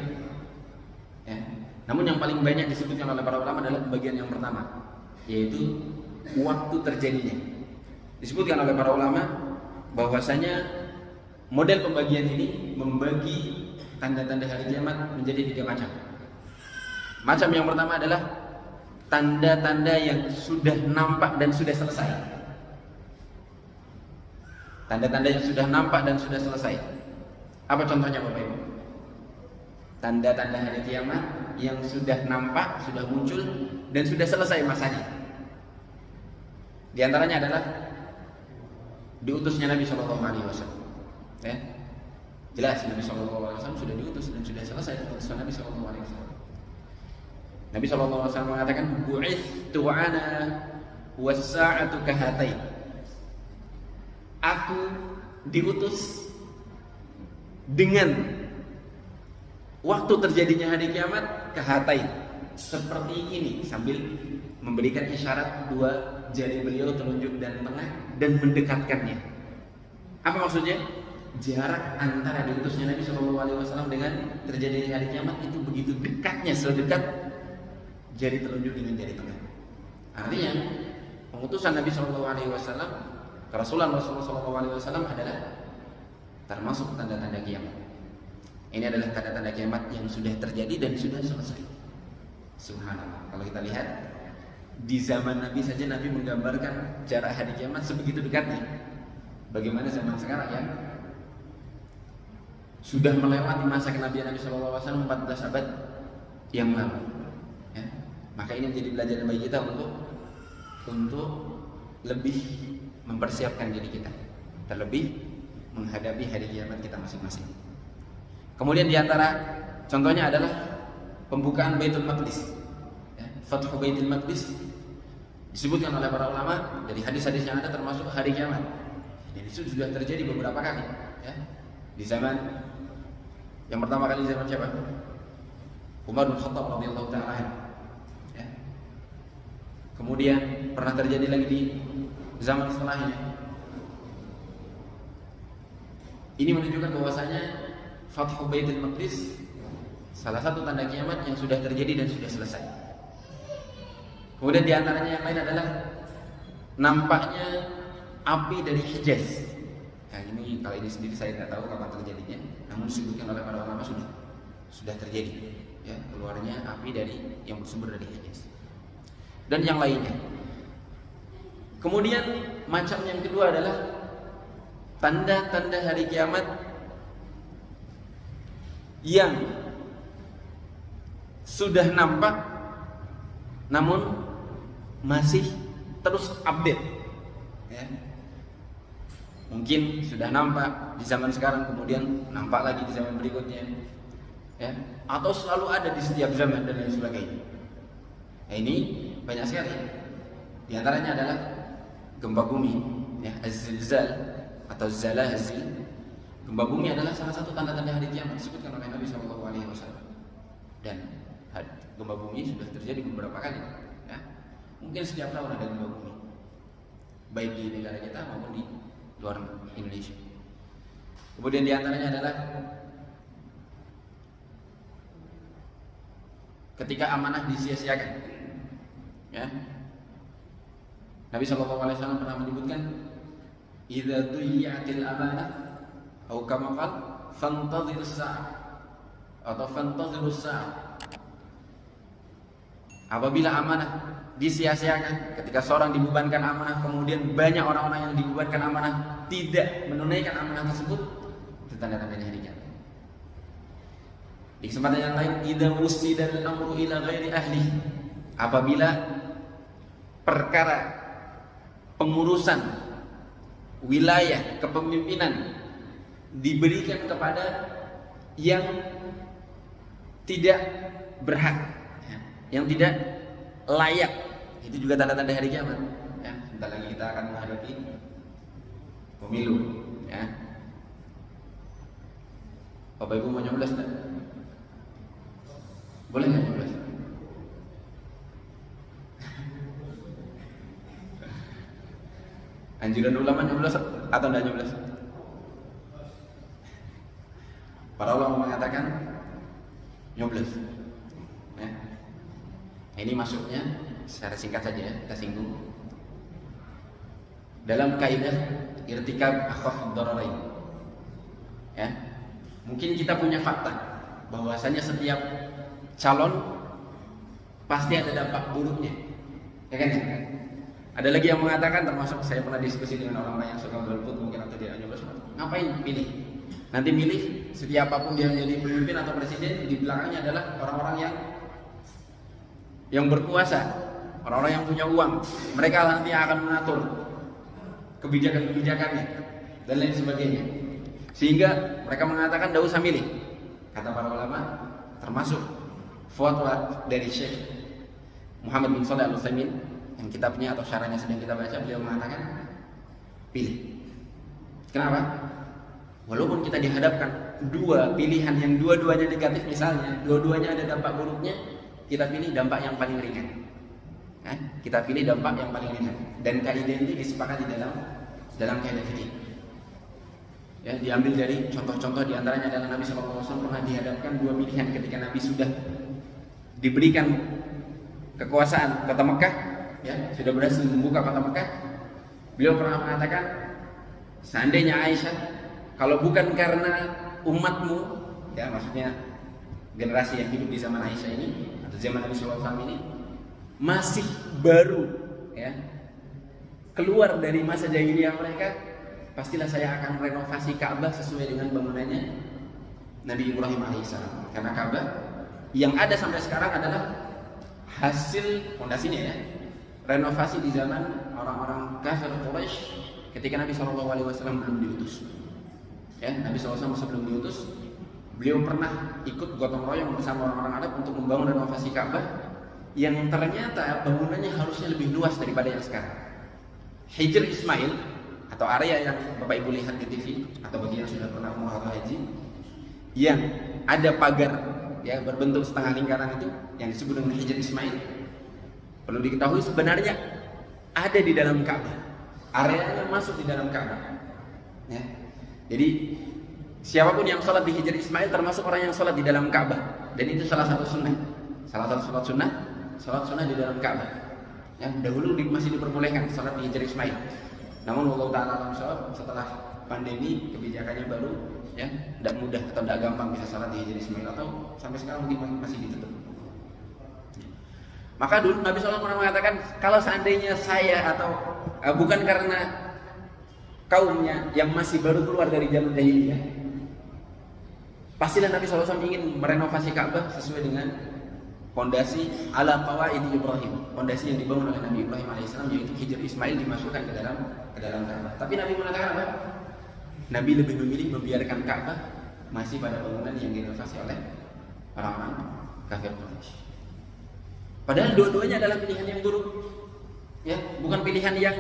Ya. Namun yang paling banyak disebutkan oleh para ulama adalah bagian yang pertama, yaitu waktu terjadinya. Disebutkan oleh para ulama bahwasanya model pembagian ini membagi tanda-tanda hari kiamat menjadi 3 macam. Macam yang pertama adalah tanda-tanda yang sudah nampak dan sudah selesai. Tanda-tanda yang sudah nampak dan sudah selesai. Apa contohnya Bapak Ibu? Tanda-tanda hari kiamat yang sudah nampak, sudah muncul dan sudah selesai masanya. Di antaranya adalah diutusnya Nabi Shallallahu Alaihi Wasallam. Ya, jelas Nabi Shallallahu Alaihi Wasallam sudah diutus dan sudah selesai utusan Nabi Shallallahu Alaihi Wasallam. Nabi Shallallahu Alaihi Wasallam mengatakan, "Bu'ithtu ana was-sa'atu kahatain." Aku diutus dengan waktu terjadinya hari kiamat kahatain, seperti ini, sambil memberikan isyarat 2 jari beliau telunjuk dan tengah dan mendekatkannya. Apa maksudnya? Jarak antara diutusnya Nabi Shallallahu Alaihi Wasallam dengan terjadinya hari kiamat itu begitu dekatnya, sedekat jari telunjuk dengan jari tengah. Artinya pengutusan Nabi Shallallahu Alaihi Wasallam, kerasulan Rasulullah Shallallahu Alaihi Wasallam adalah termasuk tanda-tanda kiamat. Ini adalah tanda-tanda kiamat yang sudah terjadi dan sudah selesai. Subhanallah. Kalau kita lihat di zaman Nabi saja, Nabi menggambarkan jarak hari kiamat sebegitu dekatnya. Bagaimana zaman sekarang yang sudah melewati masa kenabian Nabi Shallallahu Alaihi Wasallam 14 abad yang lalu. Ya. Maka ini menjadi pelajaran bagi kita untuk lebih mempersiapkan diri kita, terlebih menghadapi hari kiamat kita masing-masing. Kemudian diantara contohnya adalah pembukaan Baitul Maqdis, ya, Fathu Baitul Maqdis disebutkan oleh para ulama dari hadis-hadis yang ada termasuk hari kiamat. Dan itu sudah terjadi beberapa kali, ya. Di zaman yang pertama kali, zaman siapa? Umar bin Khattab radhiyallahu ta'ala anhu. Ya. Kemudian pernah terjadi lagi di zaman setelahnya. Ini menunjukkan bahwasanya Fathu Baitul Maqdis salah satu tanda kiamat yang sudah terjadi dan sudah selesai. Kemudian diantaranya yang lain adalah nampaknya api dari Hijaz. Yang ini, kalau ini sendiri saya tidak tahu kapan terjadinya, namun disebutkan oleh para ulama sudah terjadi, ya, keluarnya api dari yang bersumber dari Hijaz dan yang lainnya. Kemudian macam yang kedua adalah tanda-tanda hari kiamat yang sudah nampak namun masih terus update, ya. Mungkin sudah nampak di zaman sekarang, kemudian nampak lagi di zaman berikutnya, ya, atau selalu ada di setiap zaman dan lain sebagainya. Nah, ini banyak sekali Di antaranya adalah gempa bumi, ya, az-zilzal atau zalazil. Gempa bumi adalah salah satu tanda-tanda hari kiamat disebutkan oleh Nabi SAW. Dan gempa bumi sudah terjadi beberapa kali, ya. Mungkin setiap tahun ada gempa bumi, baik di negara kita maupun di luar Indonesia. Kemudian di antaranya adalah ketika amanah disia-siakan, ya. Nabi SAW pernah menyebutkan, "Idza duyi'atil amanah atau kama qala fantadhirus sa'ah," atau fantadhirus sa'ah. Apabila amanah disia-siakan, ketika seorang dibebankan amanah kemudian banyak orang-orang yang dibebankan amanah tidak menunaikan amanah tersebut, itu tanda-tandanya hari kiamat. Di kesempatan yang lain, idza usida al-amru ila ghairi ahli, apabila perkara pengurusan wilayah kepemimpinan diberikan kepada yang tidak berhak, yang tidak layak, itu juga tanda-tanda hari kiamat, ya. Sebentar lagi kita akan menghadapi pemilu, ya. Bapak Ibu mau nyoblos enggak? Boleh nggak nyoblos? Anjuran ulama nyoblos atau enggak nyoblos? Para ulama mengatakan nyoblos, ya. Ini masuknya secara singkat saja, ya, kita singgung dalam kaidah irtikab akhaf ad-dararain, ya. Mungkin kita punya fakta bahwasanya setiap calon pasti ada dampak buruknya, ya kan? Ya? Ada lagi yang mengatakan, termasuk saya pernah diskusi dengan orang-orang yang suka golput mungkin atau tidak nyoblos, ngapain pilih? Nanti milih siapapun dia jadi pemimpin atau presiden, di belakangnya adalah orang-orang yang berkuasa, orang-orang yang punya uang. Mereka nanti akan mengatur kebijakan-kebijakannya dan lain sebagainya. Sehingga mereka mengatakan tidak usah milih. Kata para ulama, termasuk fatwa dari Syekh Muhammad bin Shalih Al-Utsaimin yang kitabnya atau syarahnya sedang kita baca, beliau mengatakan pilih. Kenapa? Walaupun kita dihadapkan dua pilihan yang dua-duanya negatif, misalnya dua-duanya ada dampak buruknya, kita pilih dampak yang paling ringan. Kita pilih dampak yang paling ringan. Dan kaidah ini disepakati dalam kaidah fikih. Ya, diambil dari contoh-contoh, diantaranya adalah Nabi SAW pernah dihadapkan dua pilihan ketika Nabi sudah diberikan kekuasaan kota Mekah, ya, sudah berhasil membuka kota Mekah. Beliau pernah mengatakan, seandainya Aisyah, kalau bukan karena umatmu, ya, maksudnya generasi yang hidup di zaman Aisyah ini atau zaman Nabi SAW ini masih baru, ya, keluar dari masa jahiliyah mereka, pastilah saya akan renovasi Ka'bah sesuai dengan bangunannya Nabi Ibrahim alaihissalam. Karena Ka'bah yang ada sampai sekarang adalah hasil fondasinya, ya, renovasi di zaman orang-orang kafir Quraisy ketika Nabi SAW belum diutus. Ya, Nabi SAW sebelum diutus, beliau pernah ikut gotong royong bersama orang-orang Arab untuk membangun renovasi Ka'bah yang ternyata bangunannya harusnya lebih luas daripada yang sekarang. Hijr Ismail atau area yang Bapak Ibu lihat di TV atau bagi yang sudah pernah umrah atau haji, yang ada pagar, ya, berbentuk setengah lingkaran itu yang disebut dengan Hijr Ismail, perlu diketahui sebenarnya ada di dalam Ka'bah, areanya masuk di dalam Ka'bah, ya. Jadi siapapun yang sholat di Hijr Ismail termasuk orang yang sholat di dalam Ka'bah, dan itu salah satu sunnah, salah satu sholat sunnah di dalam Ka'bah. Yang dahulu masih diperbolehkan sholat di Hijr Ismail. Namun Allah Ta'ala alam shawab, setelah pandemi kebijakannya baru, ya, tidak mudah atau tidak gampang bisa sholat di Hijr Ismail, atau sampai sekarang mungkin masih ditutup. Maka dulu Nabi SAW pernah mengatakan, kalau seandainya saya atau bukan karena kaumnya yang masih baru keluar dari zaman jahiliyah, pastilah Nabi SAW ingin merenovasi Ka'bah sesuai dengan fondasi ala qawaid Ibrahim, fondasi yang dibangun oleh Nabi Ibrahim alaihissalam, yaitu Hijr Ismail dimasukkan ke dalam Ka'bah. Tapi Nabi mengatakan apa? Nabi lebih memilih membiarkan Ka'bah masih pada bangunan yang direnovasi oleh orang-orang kafir Quraisy. Padahal dua-duanya adalah pilihan yang buruk. Ya, bukan pilihan yang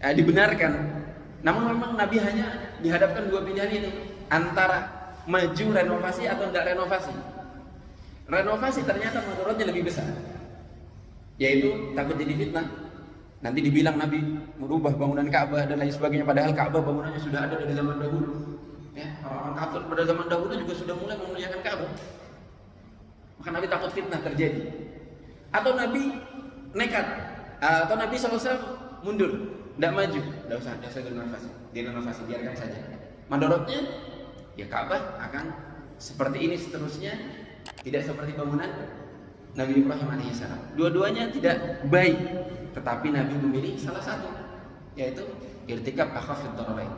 dibenarkan. Namun memang Nabi hanya dihadapkan dua pilihan itu, antara maju renovasi atau tidak renovasi. Renovasi ternyata mudaratnya lebih besar, yaitu takut jadi fitnah. Nanti dibilang Nabi merubah bangunan Ka'bah dan lain sebagainya, padahal Ka'bah bangunannya sudah ada dari zaman dahulu. Ya, orang-orang kafir pada zaman dahulu juga sudah mulai memuliakan Ka'bah. Maka Nabi takut fitnah terjadi. Atau Nabi nekat, atau Nabi SAW mundur, tidak maju, tidak usah direnovasi, biarkan saja. Mudaratnya, ya Ka'bah akan seperti ini seterusnya, tidak seperti bangunan Nabi Ibrahim alaihissalam. Dua-duanya tidak baik, tetapi Nabi memilih salah satu, yaitu irtikab akhafid dararain.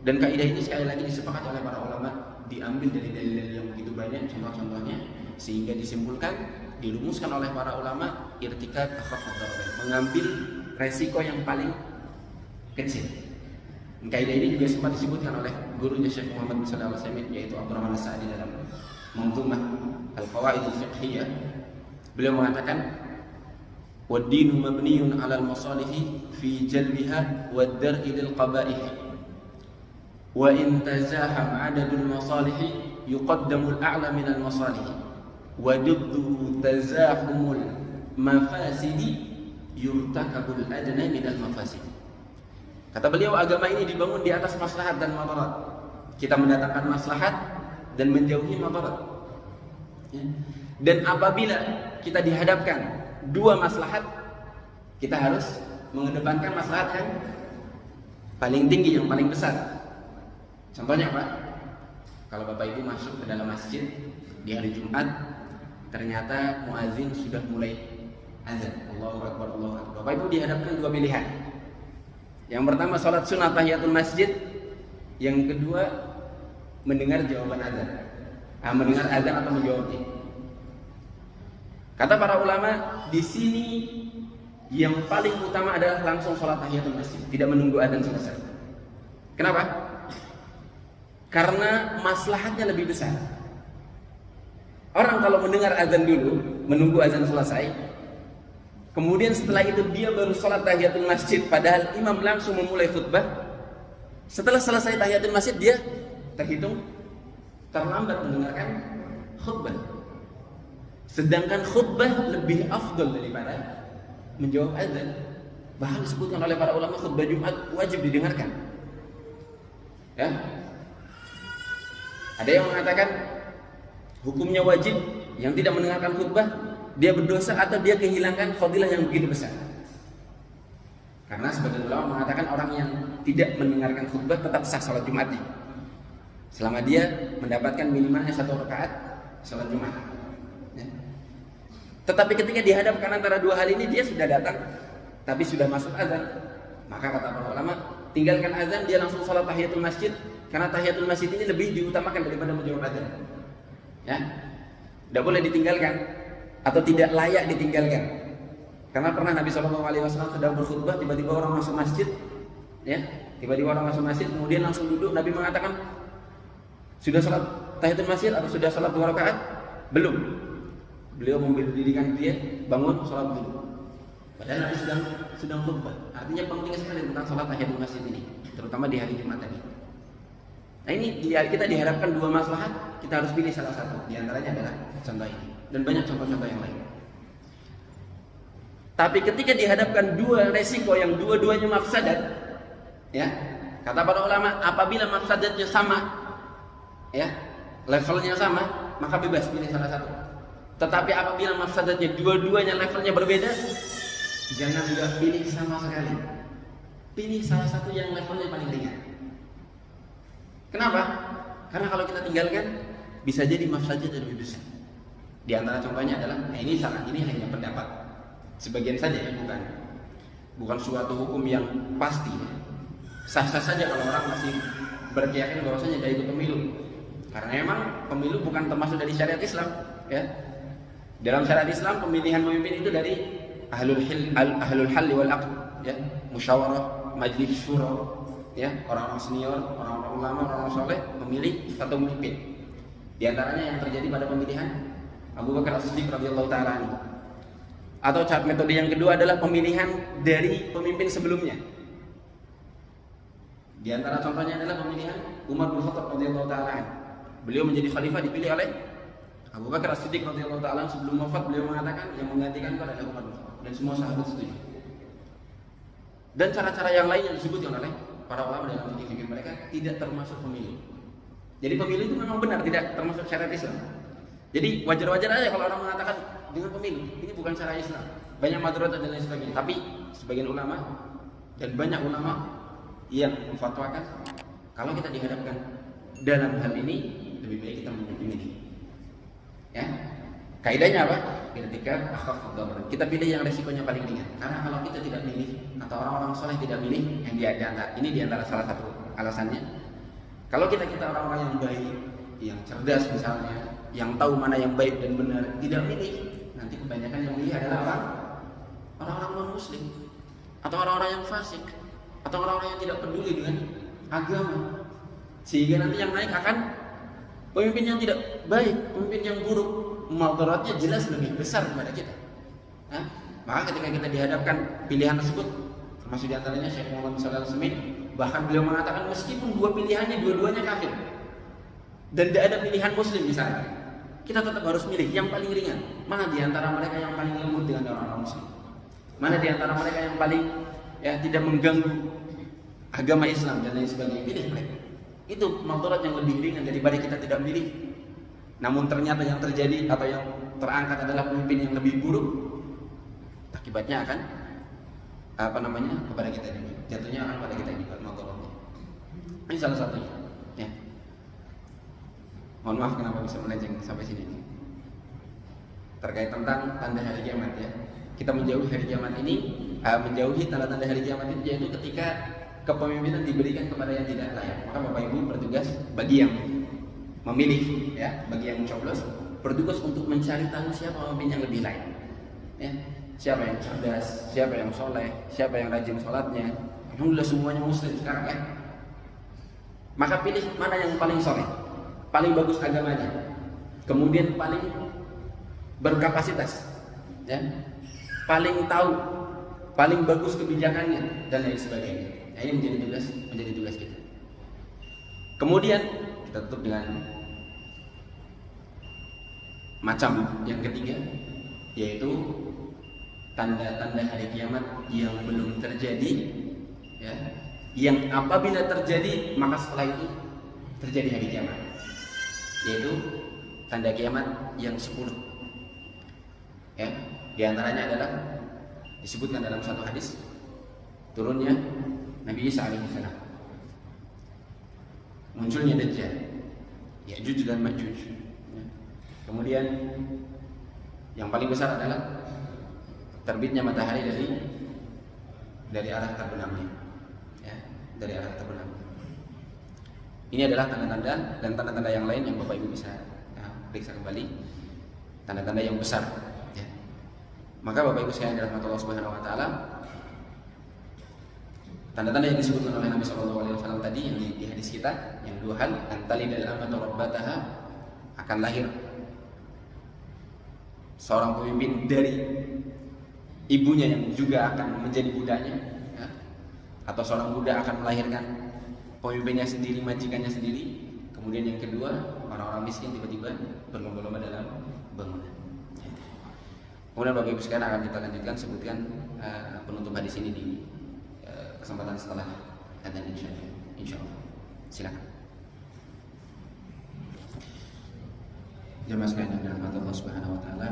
Dan kaidah ini sekali lagi disepakati oleh para ulama, diambil dari dalil-dalil yang begitu banyak, contoh-contohnya, sehingga disimpulkan, dirumuskan oleh para ulama, irtikab akhafid dararain, mengambil resiko yang paling kecil. Dan kaidah ini juga sempat disebutkan oleh gurunya Syekh Muhammad bin Shalih Al-Utsaimin, yaitu Abdurrahman As-Sa'di dalam Manzumah Al-Qawaid Al-Fiqhiyah. Beliau mengatakan, "Wad-dinu mabniyun 'alal masalihi fi jalbiha wad-dar'i lil qaba'ih. Wa in tazaham 'adadul masalihi yuqaddamu al-a'la min al-masalih. Wa diddu tazahumul mafasidi yurtakabul adna min al-mafasid." Kata beliau, agama ini dibangun di atas maslahat dan madarat. Kita mendatangkan maslahat dan menjauhi madarat. Ya. Dan apabila kita dihadapkan dua maslahat, kita harus mengedepankan maslahat yang paling tinggi, yang paling besar. Contohnya apa? Kalau Bapak Ibu masuk ke dalam masjid di hari Jumat, ternyata muazin sudah mulai azan, Allahu Akbar, Allahu Akbar. Bapak Ibu dihadapkan dua pilihan. Yang pertama salat sunnah tahiyatul masjid, yang kedua mendengar jawaban azan. Mendengar azan atau menjawabnya. Kata para ulama, di sini yang paling utama adalah langsung sholat tahiyatul masjid, tidak menunggu azan selesai. Kenapa? Karena maslahatnya lebih besar. Orang kalau mendengar azan dulu, menunggu azan selesai, kemudian setelah itu dia baru sholat tahiyatul masjid, padahal imam langsung memulai khutbah. Setelah selesai tahiyatul masjid, dia terhitung terlambat mendengarkan khutbah. Sedangkan khutbah lebih afdal daripada menjawab azan. Bahkan disebutkan oleh para ulama, khutbah Jumat wajib didengarkan. Ya. Ada yang mengatakan hukumnya wajib, yang tidak mendengarkan khutbah dia berdosa atau dia kehilangan fadilah yang begitu besar. Karena sebagian ulama mengatakan orang yang tidak mendengarkan khutbah tetap sah salat Jumatnya, selama dia mendapatkan minimalnya 1 rakaat salat Jumat. Ya. Tetapi ketika dihadapkan antara dua hal ini, dia sudah datang tapi sudah masuk azan, maka kata para ulama, tinggalkan azan, dia langsung salat tahiyatul masjid, karena tahiyatul masjid ini lebih diutamakan daripada menjawab azan. Ya, tidak boleh ditinggalkan atau tidak layak ditinggalkan. Karena pernah Nabi SAW sedang berkhutbah, tiba-tiba orang masuk masjid, ya, tiba-tiba orang masuk masjid, kemudian langsung duduk. Nabi mengatakan, sudah salat tahiyatul masjid atau sudah salat 2 rakaat? Belum. Beliau memberdirikan dia, bangun, salat dulu. Padahal Nabi sedang khutbah. Artinya penting sekali tentang salat tahiyatul masjid ini, terutama di hari Jumat tadi. Nah ini kita diharapkan dua maslahat, kita harus pilih salah satu. Di antaranya adalah contoh ini dan banyak contoh-contoh yang lain. Tapi ketika dihadapkan dua resiko yang dua-duanya mafsadat, ya, kata para ulama, apabila mafsadatnya sama, ya, levelnya sama, maka bebas pilih salah satu. Tetapi apabila mafsadatnya dua-duanya levelnya berbeda, jangan juga pilih sama sekali. Pilih salah satu yang levelnya paling ringan. Kenapa? Karena kalau kita tinggalkan, bisa jadi mafsadatnya lebih besar. Di antara contohnya adalah, nah ini salah, ini hanya pendapat sebagian saja, ya, bukan suatu hukum yang pasti. Sah-sah saja kalau orang masih berkeyakinan bahwasanya tidak ikut pemilu, karena memang pemilu bukan termasuk dari syariat Islam, ya. Dalam syariat Islam pemilihan pemimpin itu dari ahlul hal wal aqd, ya, musyawarah, majlis syura, ya, orang-orang senior, orang-orang ulama, orang-orang soleh memilih satu pemimpin. Di antaranya yang terjadi pada pemilihan Abu Bakar As-Siddiq radhiyallahu taala anhu. Atau cara metode yang kedua adalah pemilihan dari pemimpin sebelumnya. Di antara contohnya adalah pemilihan Umar bin Khattab radhiyallahu taala. Beliau menjadi khalifah dipilih oleh Abu Bakar As-Siddiq radhiyallahu taala. Sebelum wafat beliau mengatakan yang menggantikan adalah Umar bin Khattab, dan semua sahabat setuju. Dan cara-cara yang lain yang disebutkan oleh para ulama dalam fikih mereka tidak termasuk pemilu. Jadi pemilu itu memang benar tidak termasuk syariat Islam. Jadi wajar-wajar aja kalau orang mengatakan dengan pemilu ini bukan syariat Islam, banyak madharat dan lain sebagainya. Tapi sebagian ulama dan banyak ulama yang memfatwakan kalau kita dihadapkan dalam hal ini lebih baik kita memilih. Ya, kaidahnya apa? Ketika akhaf ad-darar, kita pilih yang resikonya paling ringan. Karena kalau kita tidak milih atau orang-orang soleh tidak milih, yang ini diantara salah satu alasannya. Kalau kita orang-orang yang baik, yang cerdas misalnya, yang tahu mana yang baik dan benar, tidak milih, nanti kebanyakan yang milih adalah orang-orang non-muslim atau orang-orang yang fasik atau orang-orang yang tidak peduli dengan agama, sehingga nanti yang naik akan pemimpin yang tidak baik, pemimpin yang buruk, mudaratnya jelas lebih besar kepada kita. Maka ketika kita dihadapkan pilihan tersebut, termasuk diantaranya Syekh Muhammad Shalih Al-Utsaimin, bahkan beliau mengatakan meskipun dua pilihannya dua-duanya kafir dan tidak ada pilihan muslim misalnya, kita tetap harus milih yang paling ringan. Mana diantara mereka yang paling lembut dengan orang-orang muslim? Mana diantara mereka yang paling tidak mengganggu agama Islam dan lain sebagainya? Pilih mereka. Itu mudarat yang lebih ringan daripada kita tidak milih. Namun ternyata yang terjadi atau yang terangkat adalah pemimpin yang lebih buruk, akibatnya akan kepada kita ini, jatuhnya akan pada kita ini mudaratnya. Ini salah satunya. Ya. Mohon maaf kenapa bisa melenceng sampai sini. Terkait tentang tanda hari kiamat ya. Kita menjauhi hari kiamat ini, menjauhi tanda-tanda hari kiamat ini yaitu ketika kepemimpinan diberikan kepada yang tidak layak. Maka Bapak Ibu bertugas bagi yang memilih ya, bagi yang mencoblos, bertugas untuk mencari tahu siapa pemimpin yang lebih layak. Ya. Siapa yang cerdas, siapa yang soleh, siapa yang rajin sholatnya. Alhamdulillah semuanya muslim sekarang ya. Maka pilih mana yang paling soleh, paling bagus agamanya, kemudian paling berkapasitas, ya, paling tahu, paling bagus kebijakannya dan lain sebagainya. Nah, ini menjadi tugas kita. Kemudian kita tutup dengan macam yang ketiga, yaitu tanda-tanda hari kiamat yang belum terjadi, ya, yang apabila terjadi maka setelah itu terjadi hari kiamat, yaitu tanda kiamat yang 10. Ya, di antaranya adalah disebutkan dalam satu hadis turunnya Nabi Isa alaihissalam, munculnya Dajjal, Ya'juj dan Ma'juj. Ya. Kemudian yang paling besar adalah terbitnya matahari dari arah terbenamnya, ya, dari arah terbenam. Ini adalah tanda-tanda dan tanda-tanda yang lain yang Bapak Ibu bisa periksa kembali, tanda-tanda yang besar. Ya. Maka Bapak Ibu sekalian dirahmati Allah Subhanahu Wa Taala, tanda-tanda yang disebutkan oleh Nabi SAW tadi yang di hadis kita, yang dua hal, antali dalam amatu rabbataha, akan lahir seorang pemimpin dari ibunya yang juga akan menjadi budaknya, ya. Atau seorang budak akan melahirkan pemimpinnya sendiri, majikannya sendiri. Kemudian yang kedua, orang-orang miskin tiba-tiba berlomba-lomba dalam bangunan. Kemudian Bapak Ibu sekalian akan kita lanjutkan sebutkan penutup hadis ini di kesempatan setelah adzan insyaallah. Silakan. Jemaah sekalian yang dirahmati Allah Subhanahu Wa Taala.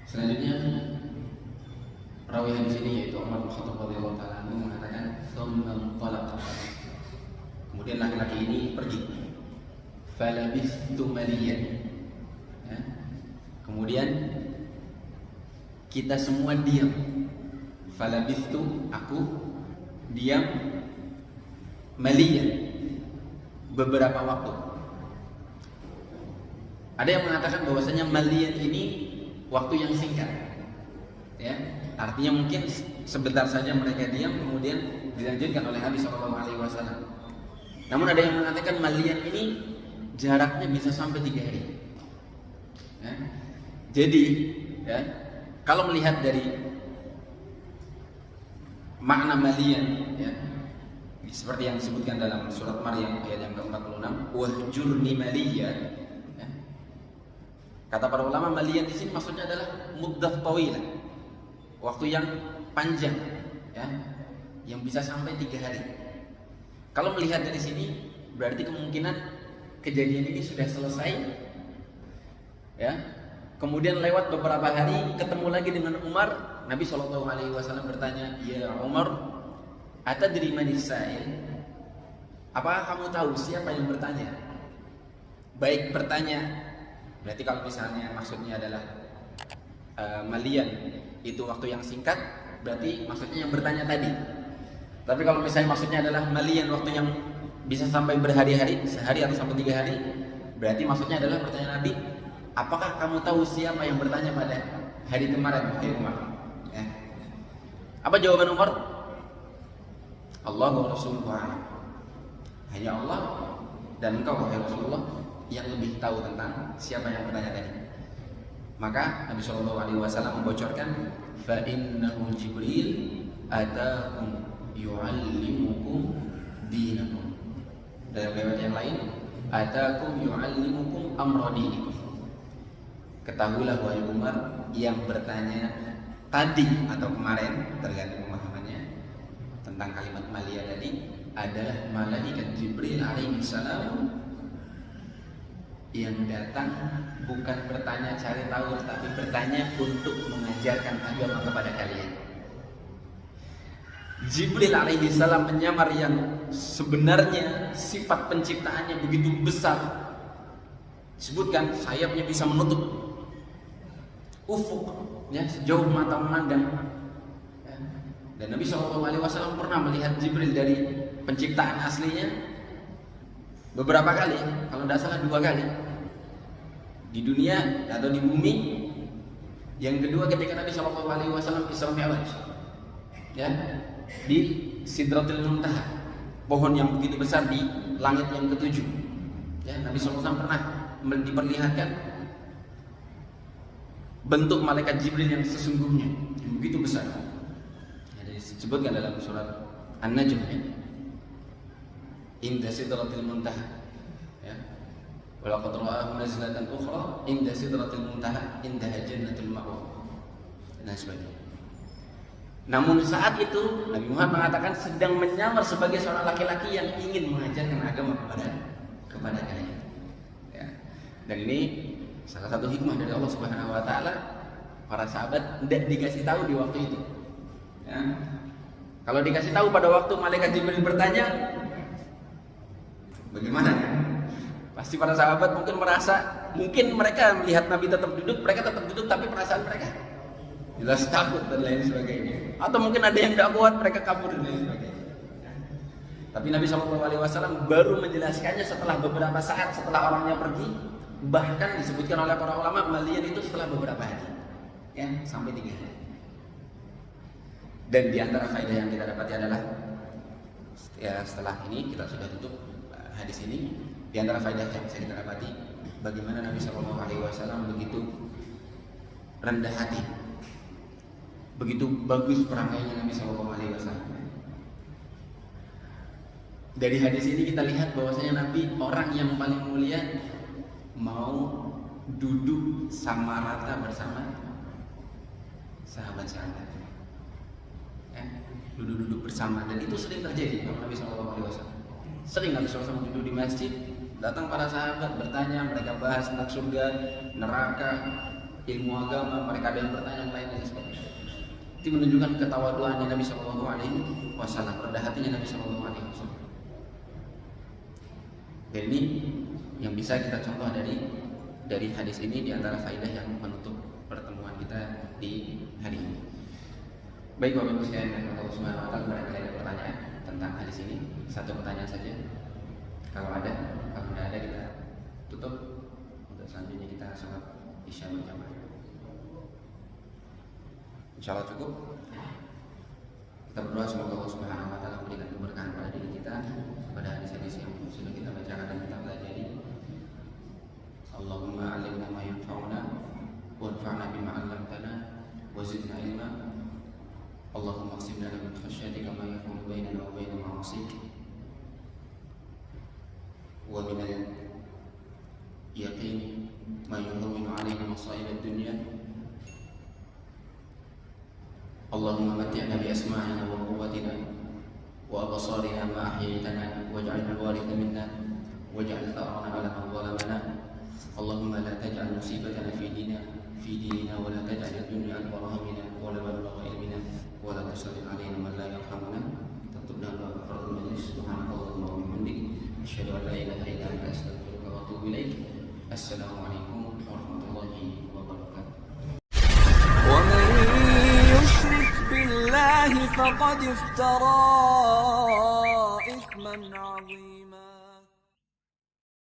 Selanjutnya rawi hadis ini yaitu Umar bin Khattab radhiyallahu taala mengatakan tsumma talaqa. Kemudian laki-laki ini pergi. Falabithtu maliyan. Ya. Kemudian kita semua diam. Falabithtu, aku diam, maliyan, beberapa waktu. Ada yang mengatakan bahwasanya maliyan ini waktu yang singkat, ya, artinya mungkin sebentar saja mereka diam, kemudian dilanjutkan oleh Nabi SAW. Namun ada yang mengatakan malian ini jaraknya bisa sampai 3 hari. Ya. Jadi, ya, Kalau melihat dari makna malian, ya, seperti yang disebutkan dalam surat Maryam ayat yang ke-46, wahjurni maliyan. Ya. Kata para ulama, maliyan di sini maksudnya adalah muddah tawilah, waktu yang panjang, ya, yang bisa sampai 3 hari. Kalau melihat dari sini, berarti kemungkinan kejadian ini sudah selesai, ya. Kemudian lewat beberapa hari, ketemu lagi dengan Umar. Nabi SAW bertanya, ya Umar, atadri manis sa'il? Apakah kamu tahu siapa yang bertanya? Baik bertanya, berarti kalau misalnya maksudnya adalah malian, itu waktu yang singkat, berarti maksudnya yang bertanya tadi. Tapi kalau misalnya maksudnya adalah malian, waktu yang bisa sampai berhari-hari, sehari atau sampai 3 hari, berarti maksudnya adalah pertanyaan Nabi, apakah kamu tahu siapa yang bertanya pada hari kemarin, wahai Umar? Ya. Apa jawaban Umar? Allah wa Rasuluhu a'lam. Hanya Allah dan engkau wahai Rasulullah yang lebih tahu tentang siapa yang bertanya tadi. Maka Nabi SAW membocorkan, fa innahu Jibril atakum yu'allimukum dinakum. Dalam riwayat yang lain, atakum yu'allimukum amra dinikum. Ketahuilah wahai Umar, yang bertanya tadi atau kemarin, tergantung pemahamannya, tentang kalimat malia tadi adalah malaikat Jibril alaihi salam yang datang bukan bertanya cari tahu, tapi bertanya untuk mengajarkan agama kepada kalian. Jibril alaihi salam menyamar yang sebenarnya sifat penciptaannya begitu besar. Disebutkan sayapnya bisa menutup ufuk, ya, sejauh mata memandang. Dan Nabi SAW pernah melihat Jibril dari penciptaan aslinya beberapa kali, kalau tidak salah 2 kali, di dunia atau di bumi. Yang kedua ketika Nabi SAW Isra Mi'raj, ya, di Sidratil Muntaha, pohon yang begitu besar di langit yang ke-7. Ya, Nabi SAW pernah diperlihatkan bentuk malaikat Jibril yang sesungguhnya, yang begitu besar. Ya, disebutkan dalam surat An-Najm, ya, inda Sidratil Muntaha, ya, walaqad ra'ahu nazlatan ukhra inda Sidratil Muntaha indaha jannatul ma'wa, dan sebagainya. Namun saat itu Nabi Muhammad mengatakan sedang menyamar sebagai seorang laki-laki yang ingin mengajarkan agama kepada kalian. Ya. Dan ini salah satu hikmah dari Allah Subhanahu wa taala, para sahabat tidak dikasih tahu di waktu itu. Ya. Kalau dikasih tahu pada waktu malaikat Jibril bertanya, bagaimana? Pasti para sahabat mungkin mereka melihat Nabi tetap duduk, mereka tetap duduk, tapi perasaan mereka jelas takut dan lain sebagainya. Atau mungkin ada yang tidak kuat, mereka kabur dan lain sebagainya. Tapi Nabi SAW baru menjelaskannya setelah beberapa saat setelah orangnya pergi. Bahkan disebutkan oleh para ulama, malian itu setelah beberapa hari, ya, sampai 3 hari. Dan di antara faedah yang kita dapati adalah, ya, setelah ini kita sudah tutup hadis ini. Di antara faedah yang bisa kita dapati, bagaimana Nabi SAW begitu rendah hati, begitu bagus perangainya Nabi SAW. Dari hadis ini kita lihat bahwasanya Nabi orang yang paling mulia, mau duduk sama rata bersama sahabat-sahabat, ya, duduk bersama. Dan itu sering terjadi kalau Nabi SAW. Sering Nabi SAW duduk di masjid, datang para sahabat bertanya, mereka bahas tentang surga, neraka, ilmu agama, mereka ada yang bertanya yang lain dan sebagainya. Itu menunjukkan ketawaduannya Nabi SAW, rendah hatinya Nabi SAW. Dan ini yang bisa kita contoh dari hadis ini, di antara faedah yang menutup pertemuan kita di hari ini. Baik Bapak Ibu sekalian, Allah Subhanahu wa taala, barangkali ada pertanyaan tentang hadis ini, satu pertanyaan saja. Kalau ada, kalau tidak ada kita tutup. Untuk selanjutnya kita sholat Isya berjamaah. Insyaallah cukup. Kita berdoa semoga Allah Subhanahu wa taala memberikan keberkahan pada diri kita, pada hadis-hadis yang sudah kita bacakan dan kita pelajari. Allahumma alimna ma yanfa'una wanfa'na bima 'allamtana وزدنا علما اللهم اقسم لنا من خشيتك ما يحول بيننا وبين معاصيك ومن اليقين ما يهون علينا مصائب الدنيا اللهم متعنا بأسماعنا وقوتنا وأبصارنا ما أحييتنا واجعله الوارث منا واجعل ثأرنا على من ظلمنا اللهم لا تجعل مصيبتنا في ديننا ولا تجعل الدنيا أكبر همنا ولا مبلغ علمنا ولا تسلط علينا من لا يرحمنا تطبنا بغفرة المجلس سبحانك اللهم وبحمدك أشهد أن لا إله إلا أنت أستغفرك وأتوب إليك السلام عليكم ورحمة الله وبركاته. ومن يشرك بالله فقد افترى إثما